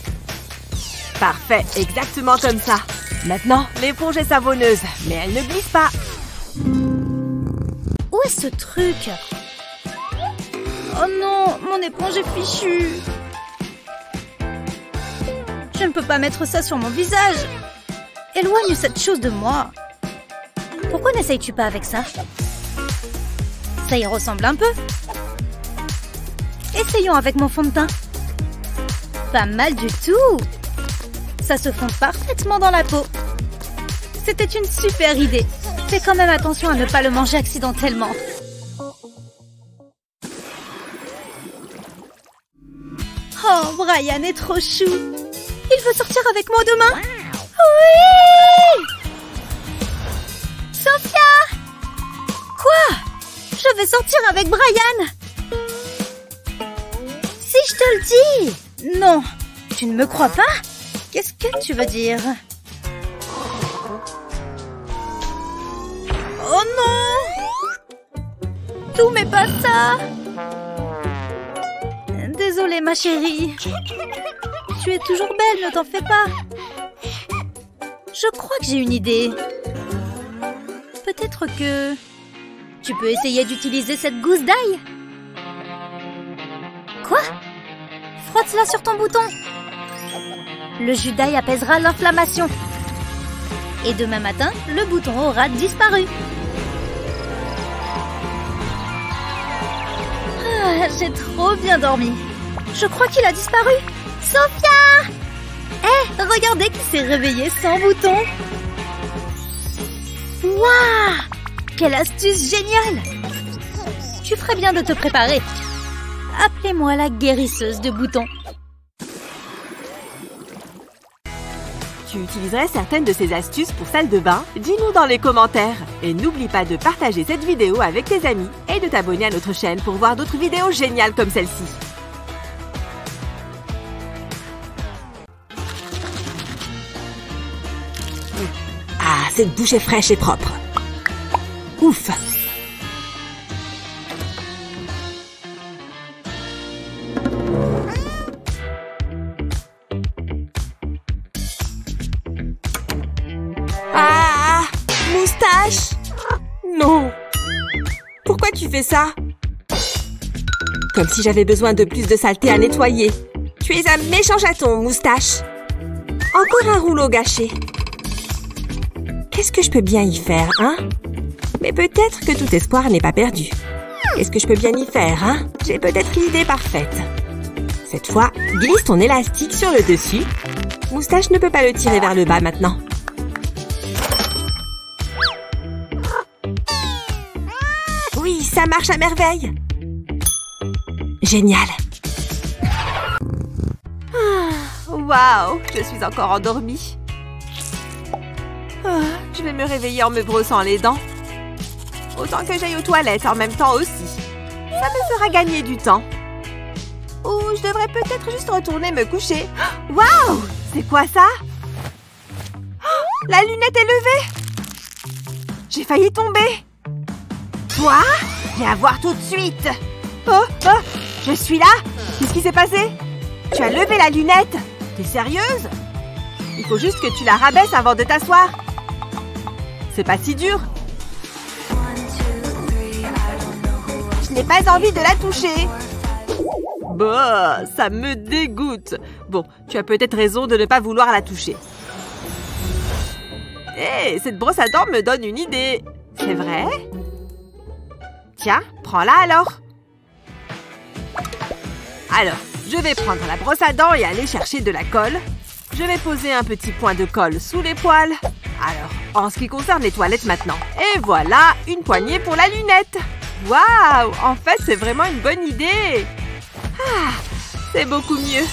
Parfait, exactement comme ça. Maintenant, l'éponge est savonneuse, mais elle ne glisse pas. Où est ce truc? Oh non, mon éponge est fichue. Je ne peux pas mettre ça sur mon visage. Éloigne cette chose de moi. Pourquoi n'essayes-tu pas avec ça? Ça y ressemble un peu. Essayons avec mon fond de teint. Pas mal du tout. Ça se fond parfaitement dans la peau. C'était une super idée. Fais quand même attention à ne pas le manger accidentellement. Oh, Brian est trop chou. Il veut sortir avec moi demain. Oui! Sophia! Quoi? Je vais sortir avec Brian. Si je te le dis. Non, tu ne me crois pas? Qu'est-ce que tu veux dire? Oh non! Tout mais pas ça! Désolée ma chérie. Tu es toujours belle, ne t'en fais pas. Je crois que j'ai une idée. Peut-être que... tu peux essayer d'utiliser cette gousse d'ail? Quoi? Frotte-la sur ton bouton. Le jus d'ail apaisera l'inflammation. Et demain matin, le bouton aura disparu. Ah, j'ai trop bien dormi. Je crois qu'il a disparu. Sophia! Hé, regardez qui s'est réveillé sans bouton. Waouh! Quelle astuce géniale! Tu ferais bien de te préparer. Appelez-moi la guérisseuse de boutons. Tu utiliserais certaines de ces astuces pour salle de bain? Dis-nous dans les commentaires. Et n'oublie pas de partager cette vidéo avec tes amis et de t'abonner à notre chaîne pour voir d'autres vidéos géniales comme celle-ci. Ah, cette bouche est fraîche et propre. Ouf! Ah! Moustache! Non! Pourquoi tu fais ça? Comme si j'avais besoin de plus de saleté à nettoyer. Tu es un méchant chaton, Moustache. Encore un rouleau gâché. Qu'est-ce que je peux bien y faire, hein? Mais peut-être que tout espoir n'est pas perdu. Qu'est-ce que je peux bien y faire, hein? J'ai peut-être l'idée parfaite. Cette fois, glisse ton élastique sur le dessus. Moustache ne peut pas le tirer vers le bas maintenant. Oui, ça marche à merveille. Génial. Waouh, je suis encore endormie. Je vais me réveiller en me brossant les dents. Autant que j'aille aux toilettes en même temps aussi. Ça me fera gagner du temps. Ou je devrais peut-être juste retourner me coucher. Waouh! C'est quoi ça? La lunette est levée! J'ai failli tomber. Toi? Viens voir tout de suite. Oh, je suis là? Qu'est-ce qui s'est passé? Tu as levé la lunette? T'es sérieuse? Il faut juste que tu la rabaisses avant de t'asseoir. C'est pas si dur. Je n'ai pas envie de la toucher. Bah, ça me dégoûte. Bon, tu as peut-être raison de ne pas vouloir la toucher. Hé, cette brosse à dents me donne une idée. C'est vrai? Tiens, prends-la alors. Alors, je vais prendre la brosse à dents et aller chercher de la colle. Je vais poser un petit point de colle sous les poils. Alors, en ce qui concerne les toilettes maintenant. Et voilà, une poignée pour la lunette. Waouh! En fait, c'est vraiment une bonne idée. Ah, c'est beaucoup mieux.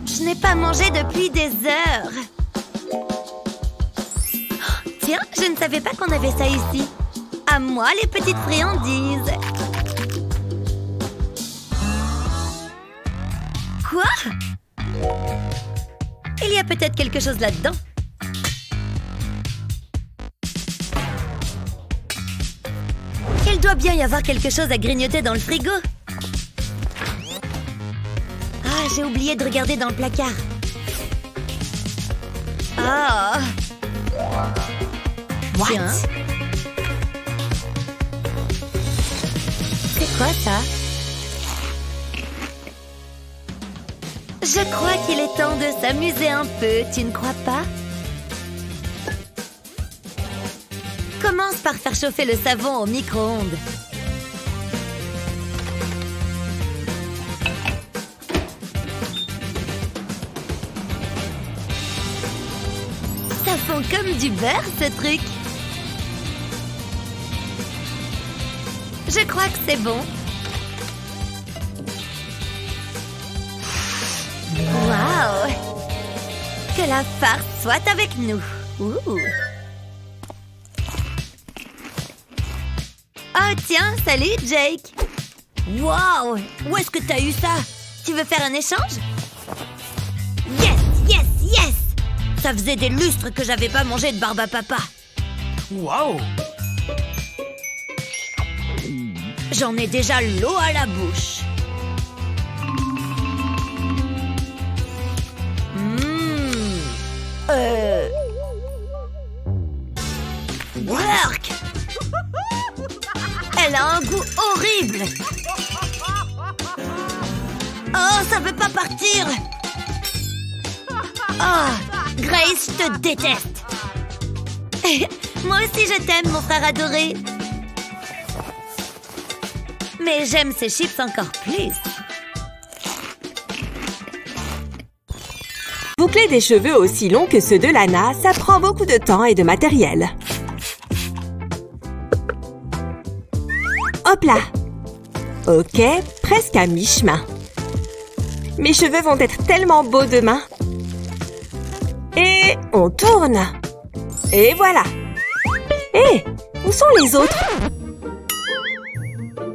Je n'ai pas à manger depuis des heures. Oh, tiens, je ne savais pas qu'on avait ça ici. À moi, les petites friandises. Quoi? Il y a peut-être quelque chose là-dedans. Il doit bien y avoir quelque chose à grignoter dans le frigo. Ah, j'ai oublié de regarder dans le placard. Ah. Tiens. C'est quoi ça? Je crois qu'il est temps de s'amuser un peu, tu ne crois pas? Commence par faire chauffer le savon au micro-ondes. Ça fond comme du beurre, ce truc. Je crois que c'est bon. Waouh! Que la farce soit avec nous. Ouh. Oh tiens, salut Jake. Waouh! Où est-ce que t'as eu ça? Tu veux faire un échange? Yes, yes, yes! Ça faisait des lustres que j'avais pas mangé de barbe à papa. Waouh! J'en ai déjà l'eau à la bouche. Work! Elle a un goût horrible. Oh, ça veut pas partir. Oh, Grace, je te déteste. Moi aussi je t'aime, mon frère adoré. Mais j'aime ces chips encore plus. Boucler des cheveux aussi longs que ceux de Lana, ça prend beaucoup de temps et de matériel. Hop là! Ok, presque à mi-chemin. Mes cheveux vont être tellement beaux demain. Et on tourne. Et voilà. Hé, où sont les autres?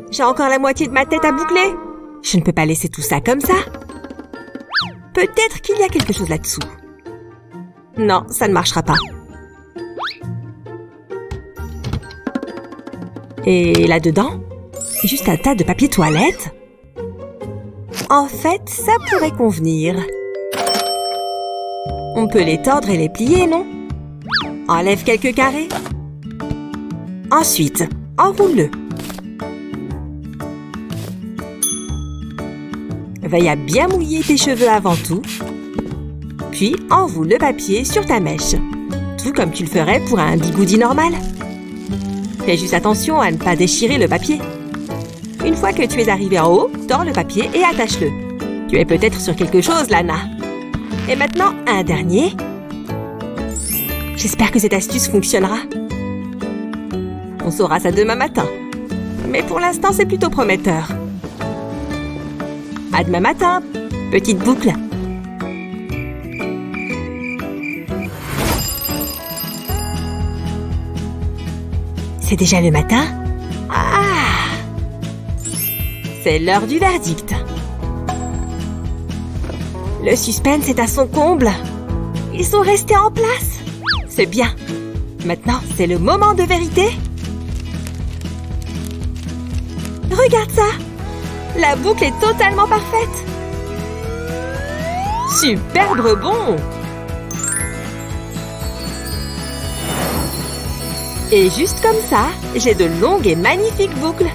J'ai encore la moitié de ma tête à boucler. Je ne peux pas laisser tout ça comme ça. Peut-être qu'il y a quelque chose là-dessous. Non, ça ne marchera pas. Et là-dedans, juste un tas de papier toilette. En fait, ça pourrait convenir. On peut les tordre et les plier, non? Enlève quelques carrés. Ensuite, enroule-le. Veille à bien mouiller tes cheveux avant tout. Puis, enroule le papier sur ta mèche. Tout comme tu le ferais pour un bigoudi normal. Fais juste attention à ne pas déchirer le papier. Une fois que tu es arrivé en haut, tords le papier et attache-le. Tu es peut-être sur quelque chose, Lana. Et maintenant, un dernier. J'espère que cette astuce fonctionnera. On saura ça demain matin. Mais pour l'instant, c'est plutôt prometteur. À demain matin, petite boucle. C'est déjà le matin? Ah! C'est l'heure du verdict. Le suspense est à son comble. Ils sont restés en place. C'est bien. Maintenant, c'est le moment de vérité. Regarde ça! La boucle est totalement parfaite. Superbe rebond! Et juste comme ça, j'ai de longues et magnifiques boucles.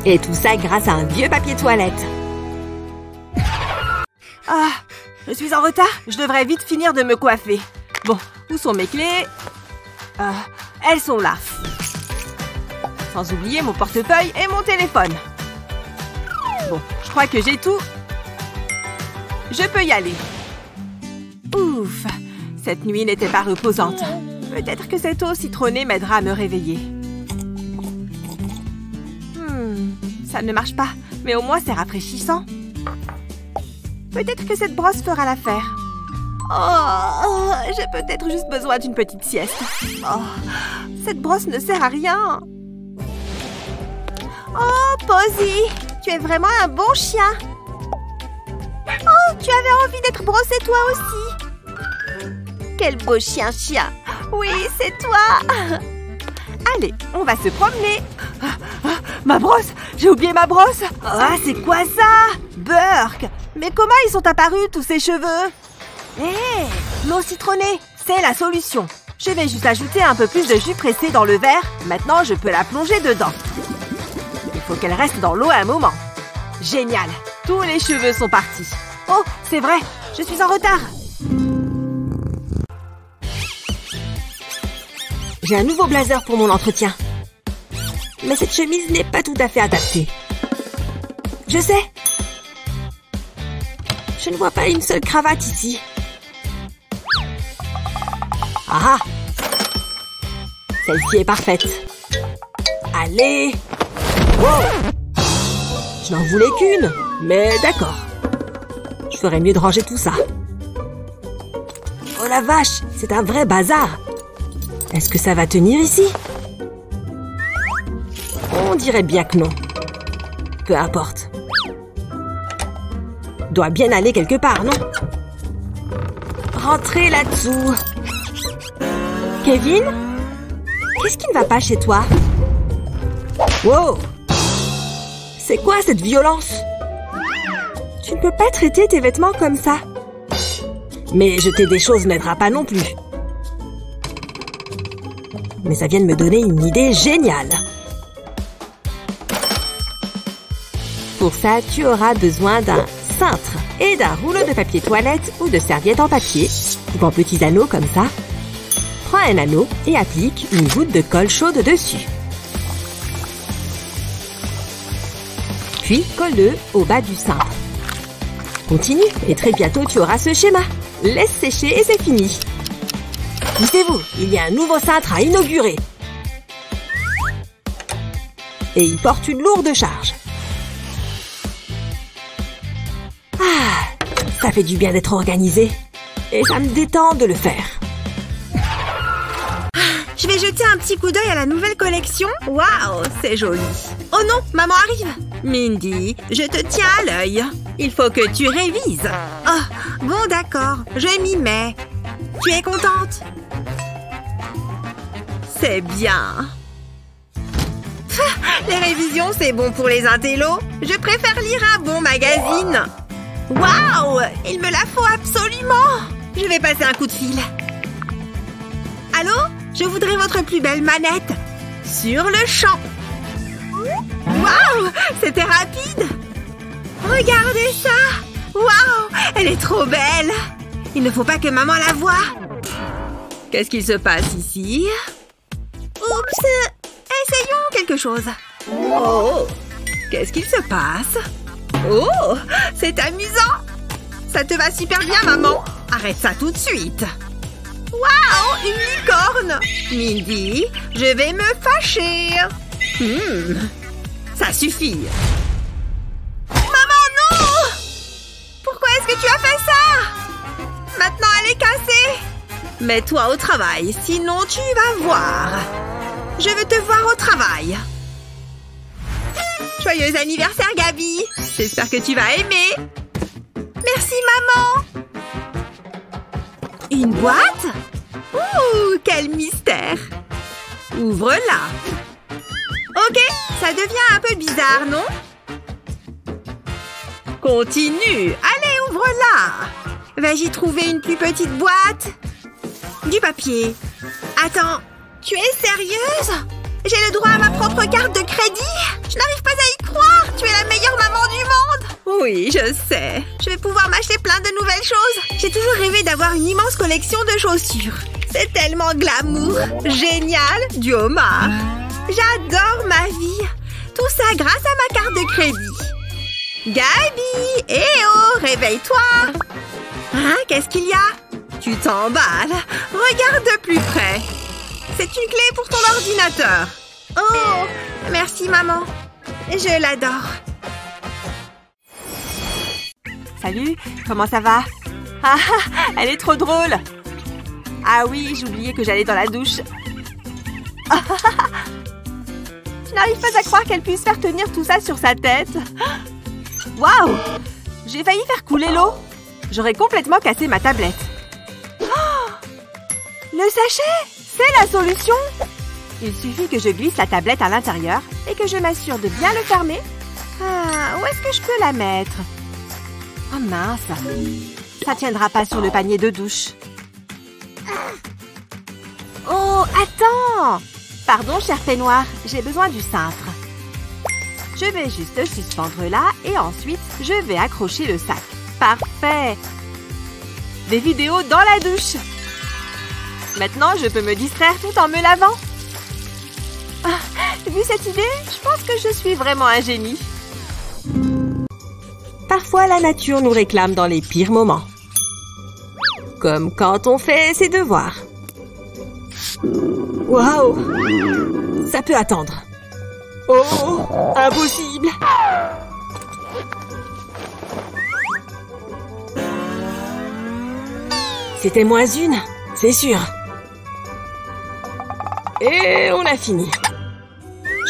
Et tout ça grâce à un vieux papier toilette. Ah, je suis en retard. Je devrais vite finir de me coiffer. Bon, où sont mes clés? Elles sont là. Sans oublier mon portefeuille et mon téléphone. Bon, je crois que j'ai tout. Je peux y aller. Ouf, cette nuit n'était pas reposante. Peut-être que cette eau citronnée m'aidera à me réveiller. Ça ne marche pas, mais au moins c'est rafraîchissant. Peut-être que cette brosse fera l'affaire. Oh, j'ai peut-être juste besoin d'une petite sieste. Oh, cette brosse ne sert à rien. Oh, Posy, tu es vraiment un bon chien. Oh, tu avais envie d'être brossé toi aussi. Quel beau chien. Oui, c'est toi. Allez, on va se promener. Ma brosse! J'ai oublié ma brosse! Ah, c'est quoi ça? Burk! Mais comment ils sont apparus, tous ces cheveux? Hé! L'eau citronnée! C'est la solution. Je vais juste ajouter un peu plus de jus pressé dans le verre. Maintenant, je peux la plonger dedans. Il faut qu'elle reste dans l'eau un moment. Génial! Tous les cheveux sont partis. Oh, c'est vrai! Je suis en retard! J'ai un nouveau blazer pour mon entretien. Mais cette chemise n'est pas tout à fait adaptée. Je sais. Je ne vois pas une seule cravate ici. Ah! Celle-ci est parfaite. Allez! Wow! Je n'en voulais qu'une, mais d'accord. Je ferais mieux de ranger tout ça. Oh la vache! C'est un vrai bazar! Est-ce que ça va tenir ici? On dirait bien que non. Peu importe. Doit bien aller quelque part, non? Rentrez là-dessous. Kevin? Qu'est-ce qui ne va pas chez toi? Wow! C'est quoi cette violence? Tu ne peux pas traiter tes vêtements comme ça. Mais jeter des choses n'aidera pas non plus. Mais ça vient de me donner une idée géniale. Pour ça, tu auras besoin d'un cintre et d'un rouleau de papier toilette ou de serviettes en papier, ou en petits anneaux comme ça. Prends un anneau et applique une goutte de colle chaude dessus. Puis, colle-le au bas du cintre. Continue et très bientôt tu auras ce schéma. Laisse sécher et c'est fini. Poussez-vous, il y a un nouveau cintre à inaugurer. Et il porte une lourde charge. Ah, ça fait du bien d'être organisé. Et ça me détend de le faire. Je vais jeter un petit coup d'œil à la nouvelle collection. Waouh, c'est joli. Oh non, maman arrive. Mindy, je te tiens à l'œil. Il faut que tu révises. Oh, bon d'accord, je m'y mets. Tu es contente? C'est bien. Les révisions, c'est bon pour les intellos. Je préfère lire un bon magazine. Waouh! Il me la faut absolument! Je vais passer un coup de fil. Allô? Je voudrais votre plus belle manette. Sur le champ. Waouh! C'était rapide! Regardez ça! Waouh! Elle est trop belle! Il ne faut pas que maman la voie. Qu'est-ce qu'il se passe ici? Oups! Essayons quelque chose. Oh! Qu'est-ce qu'il se passe? Oh! C'est amusant! Ça te va super bien, maman! Arrête ça tout de suite! Waouh! Une licorne! Mindy, je vais me fâcher! Ça suffit! Maman, non! Pourquoi est-ce que tu as fait ça? Maintenant, elle est cassée! Mets-toi au travail, sinon tu vas voir! Je veux te voir au travail! Joyeux anniversaire, Gabi! J'espère que tu vas aimer! Merci, maman! Une boîte? Ouh, quel mystère! Ouvre-la! Ok, ça devient un peu bizarre, non? Continue! Allez, ouvre-la! Vais-je y trouver une plus petite boîte? Du papier. Attends, tu es sérieuse? J'ai le droit à ma propre carte de crédit? Je n'arrive pas à y croire! Tu es la meilleure maman du monde! Oui, je sais. Je vais pouvoir m'acheter plein de nouvelles choses. J'ai toujours rêvé d'avoir une immense collection de chaussures. C'est tellement glamour. Génial, du homard. J'adore ma vie. Tout ça grâce à ma carte de crédit. Gabi! Eh oh, réveille-toi! Hein, qu'est-ce qu'il y a? Tu t'emballes. Regarde de plus près. C'est une clé pour ton ordinateur. Oh, merci maman. Je l'adore. Salut, comment ça va? Ah, elle est trop drôle. Ah oui, j'oubliais que j'allais dans la douche. Je n'arrive pas à croire qu'elle puisse faire tenir tout ça sur sa tête. Waouh! J'ai failli faire couler l'eau. J'aurais complètement cassé ma tablette. Oh, le sachet! C'est la solution! Il suffit que je glisse la tablette à l'intérieur et que je m'assure de bien le fermer. Ah, où est-ce que je peux la mettre? Oh mince! Ça tiendra pas sur le panier de douche. Oh, attends! Pardon, cher peignoir, j'ai besoin du cintre. Je vais juste le suspendre là et ensuite, je vais accrocher le sac. Parfait! Des vidéos dans la douche! Maintenant, je peux me distraire tout en me lavant. Ah, vu cette idée, je pense que je suis vraiment un génie. Parfois, la nature nous réclame dans les pires moments. Comme quand on fait ses devoirs. Waouh! Ça peut attendre. Oh! Impossible! C'était moins une, c'est sûr. Et on a fini.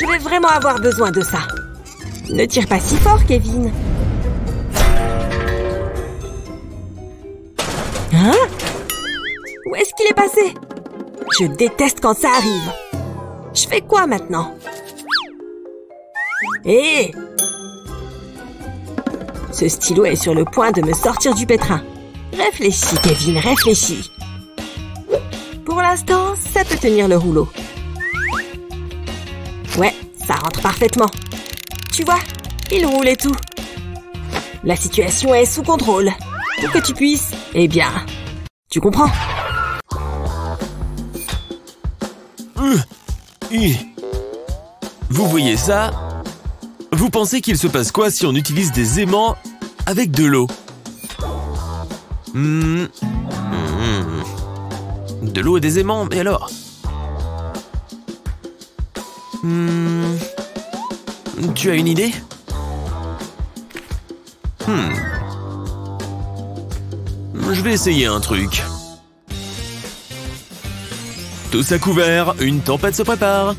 Je vais vraiment avoir besoin de ça. Ne tire pas si fort, Kevin. Hein? Où est-ce qu'il est passé? Je déteste quand ça arrive. Je fais quoi maintenant? Hé! Ce stylo est sur le point de me sortir du pétrin. Réfléchis, Kevin, réfléchis. Pour l'instant, ça peut tenir le rouleau. Ouais, ça rentre parfaitement. Tu vois, il roule et tout. La situation est sous contrôle. Pour que tu puisses, eh bien, tu comprends? Vous voyez ça? Vous pensez qu'il se passe quoi si on utilise des aimants avec de l'eau? De l'eau et des aimants, mais alors? Tu as une idée? Je vais essayer un truc. Tous à couvert, une tempête se prépare.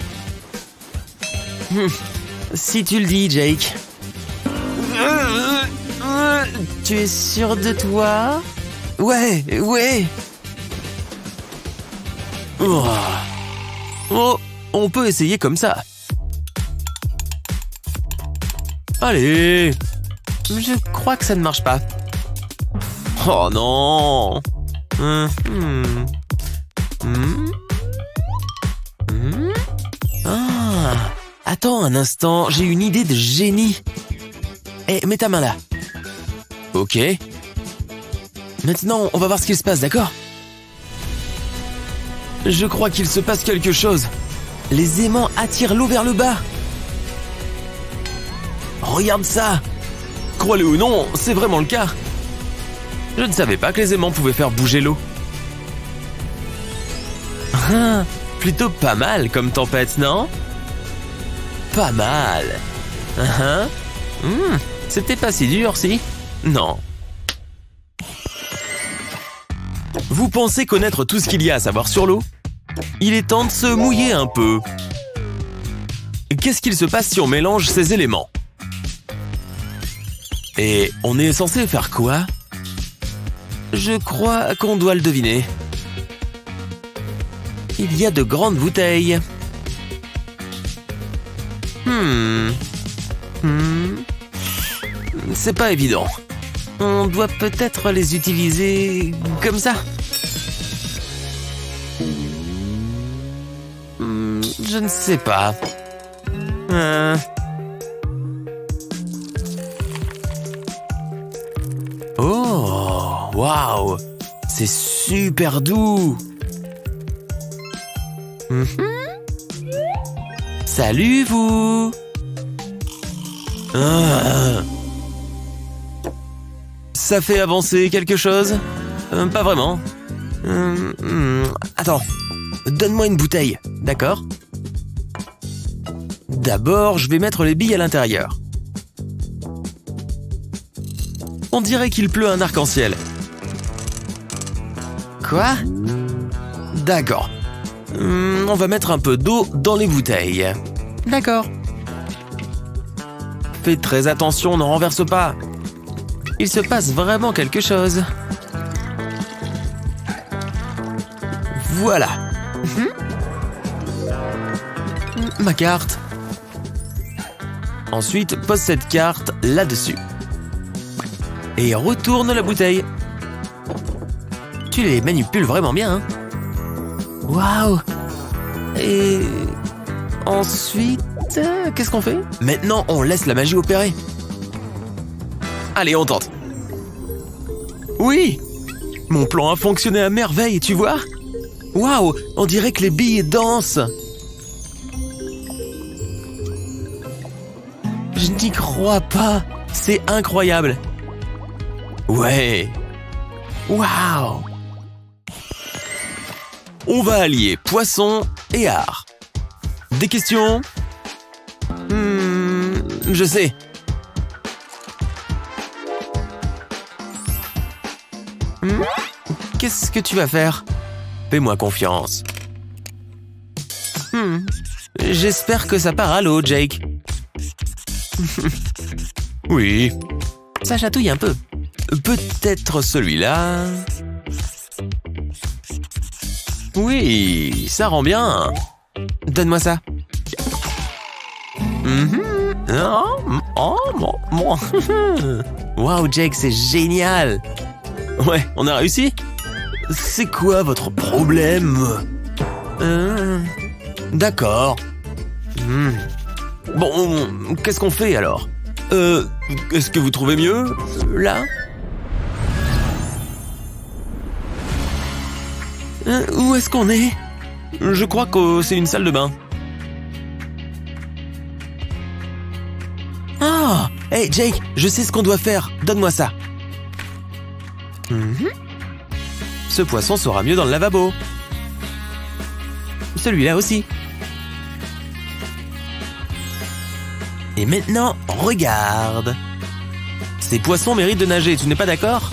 Si tu le dis, Jake. Tu es sûr de toi? Ouais. Oh, on peut essayer comme ça. Allez. Je crois que ça ne marche pas. Oh non. Ah, attends un instant, j'ai une idée de génie. Mets ta main là. Ok. Maintenant, on va voir ce qu'il se passe, d'accord? Je crois qu'il se passe quelque chose. Les aimants attirent l'eau vers le bas. Regarde ça. Crois-le ou non, c'est vraiment le cas. Je ne savais pas que les aimants pouvaient faire bouger l'eau. Ah, plutôt pas mal comme tempête, non? Pas mal. C'était pas si dur, si? Non. Vous pensez connaître tout ce qu'il y a à savoir sur l'eau? Il est temps de se mouiller un peu. Qu'est-ce qu'il se passe si on mélange ces éléments? Et on est censé faire quoi? Je crois qu'on doit le deviner. Il y a de grandes bouteilles. C'est pas évident. On doit peut-être les utiliser comme ça. Je ne sais pas. Oh, waouh! C'est super doux! Salut, vous! Ça fait avancer quelque chose? Pas vraiment. Attends. Donne-moi une bouteille, d'accord? D'abord, je vais mettre les billes à l'intérieur. On dirait qu'il pleut un arc-en-ciel. Quoi? D'accord. On va mettre un peu d'eau dans les bouteilles. D'accord. Faites très attention, ne renverse pas. Il se passe vraiment quelque chose. Voilà. Ma carte. Ensuite, pose cette carte là-dessus. Et retourne la bouteille. Tu les manipules vraiment bien, hein? Waouh! Et ensuite, qu'est-ce qu'on fait? Maintenant, on laisse la magie opérer. Allez, on tente. Oui! Mon plan a fonctionné à merveille, tu vois? Waouh! On dirait que les billes dansent. Je n'y crois pas. C'est incroyable. Ouais. Waouh! On va allier poisson et art. Des questions? Je sais. Qu'est-ce que tu vas faire? Fais-moi confiance. J'espère que ça part à l'eau, Jake. Oui. Ça chatouille un peu. Peut-être celui-là. Oui, ça rend bien. Donne-moi ça. Waouh, Jake, c'est génial. Ouais, on a réussi. C'est quoi votre problème? D'accord. Bon, qu'est-ce qu'on fait alors? Est-ce que vous trouvez mieux, là? Où est-ce qu'on est? Je crois que c'est une salle de bain. Ah! Hey, Jake, je sais ce qu'on doit faire. Donne-moi ça. Ce poisson sera mieux dans le lavabo. Celui-là aussi. Et maintenant, regarde. Ces poissons méritent de nager, tu n'es pas d'accord?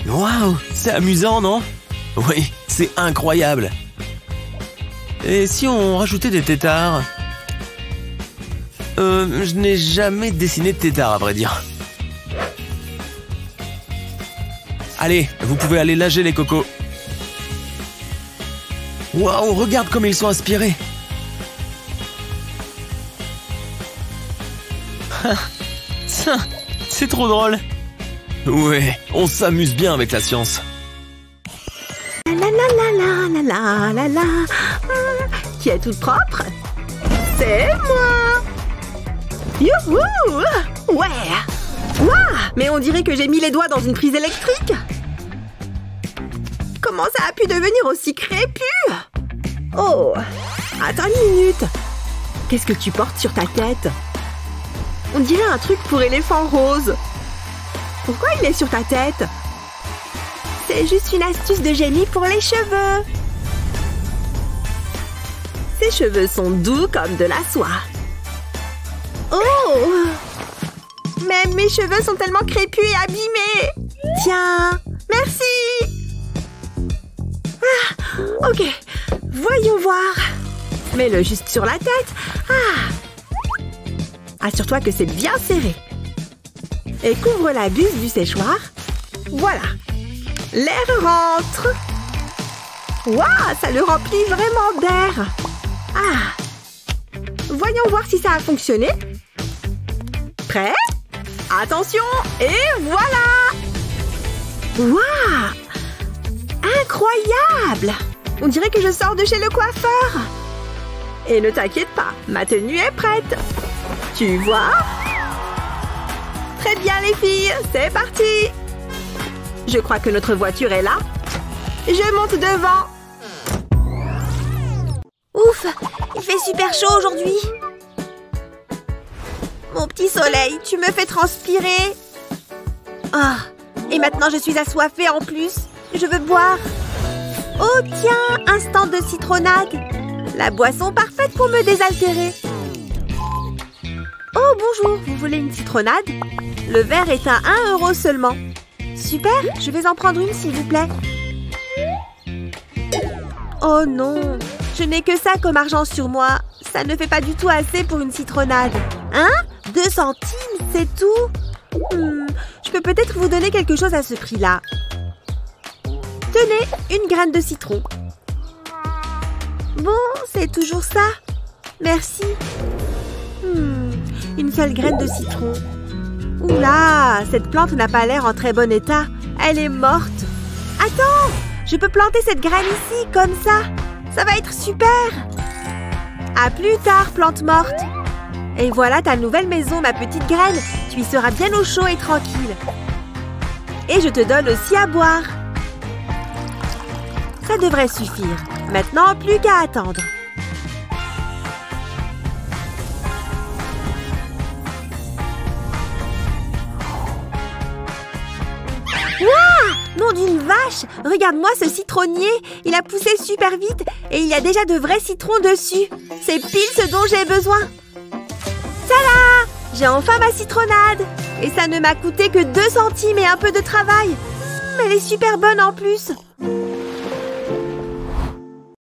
Waouh, c'est amusant, non? Oui, c'est incroyable. Et si on rajoutait des têtards? Je n'ai jamais dessiné de têtards, à vrai dire. Allez, vous pouvez aller nager, les cocos. Waouh, regarde comme ils sont inspirés. C'est trop drôle. Ouais, on s'amuse bien avec la science. La la la la la la la. Qui est toute propre? C'est moi. Youhou! Ouais. Waouh! Mais on dirait que j'ai mis les doigts dans une prise électrique. Comment ça a pu devenir aussi crépu? Oh! Attends une minute. Qu'est-ce que tu portes sur ta tête? On dirait un truc pour éléphant rose. Pourquoi il est sur ta tête? C'est juste une astuce de génie pour les cheveux. Ses cheveux sont doux comme de la soie. Oh! Mais mes cheveux sont tellement crépus et abîmés. Tiens, merci. Ah, ok, voyons voir. Mets-le juste sur la tête. Ah. Assure-toi que c'est bien serré. Et couvre la buse du séchoir. Voilà. L'air rentre. Waouh, ça le remplit vraiment d'air. Ah. Voyons voir si ça a fonctionné. Prêt? Attention, et voilà! Waouh! Incroyable! On dirait que je sors de chez le coiffeur. Et ne t'inquiète pas, ma tenue est prête. Tu vois? Très bien les filles, c'est parti! Je crois que notre voiture est là. Je monte devant. Ouf! Il fait super chaud aujourd'hui. Mon petit soleil, tu me fais transpirer. Ah, et maintenant je suis assoiffée en plus. Je veux boire. Oh tiens, un stand de citronnade. La boisson parfaite pour me désaltérer. Oh, bonjour, vous voulez une citronnade? Le verre est à 1 € seulement. Super, je vais en prendre une s'il vous plaît. Oh non, je n'ai que ça comme argent sur moi. Ça ne fait pas du tout assez pour une citronnade. Hein? 2 centimes, c'est tout? Je peux peut-être vous donner quelque chose à ce prix-là. Tenez, une graine de citron. Bon, c'est toujours ça. Merci. Une seule graine de citron. Oula, cette plante n'a pas l'air en très bon état. Elle est morte. Attends, je peux planter cette graine ici, comme ça. Ça va être super. À plus tard, plante morte. Et voilà ta nouvelle maison, ma petite graine. Tu y seras bien au chaud et tranquille. Et je te donne aussi à boire. Ça devrait suffire. Maintenant, plus qu'à attendre. Nom d'une vache! Regarde-moi ce citronnier! Il a poussé super vite et il y a déjà de vrais citrons dessus. C'est pile ce dont j'ai besoin. Tada! J'ai enfin ma citronnade! Et ça ne m'a coûté que 2 centimes et un peu de travail. Elle est super bonne en plus.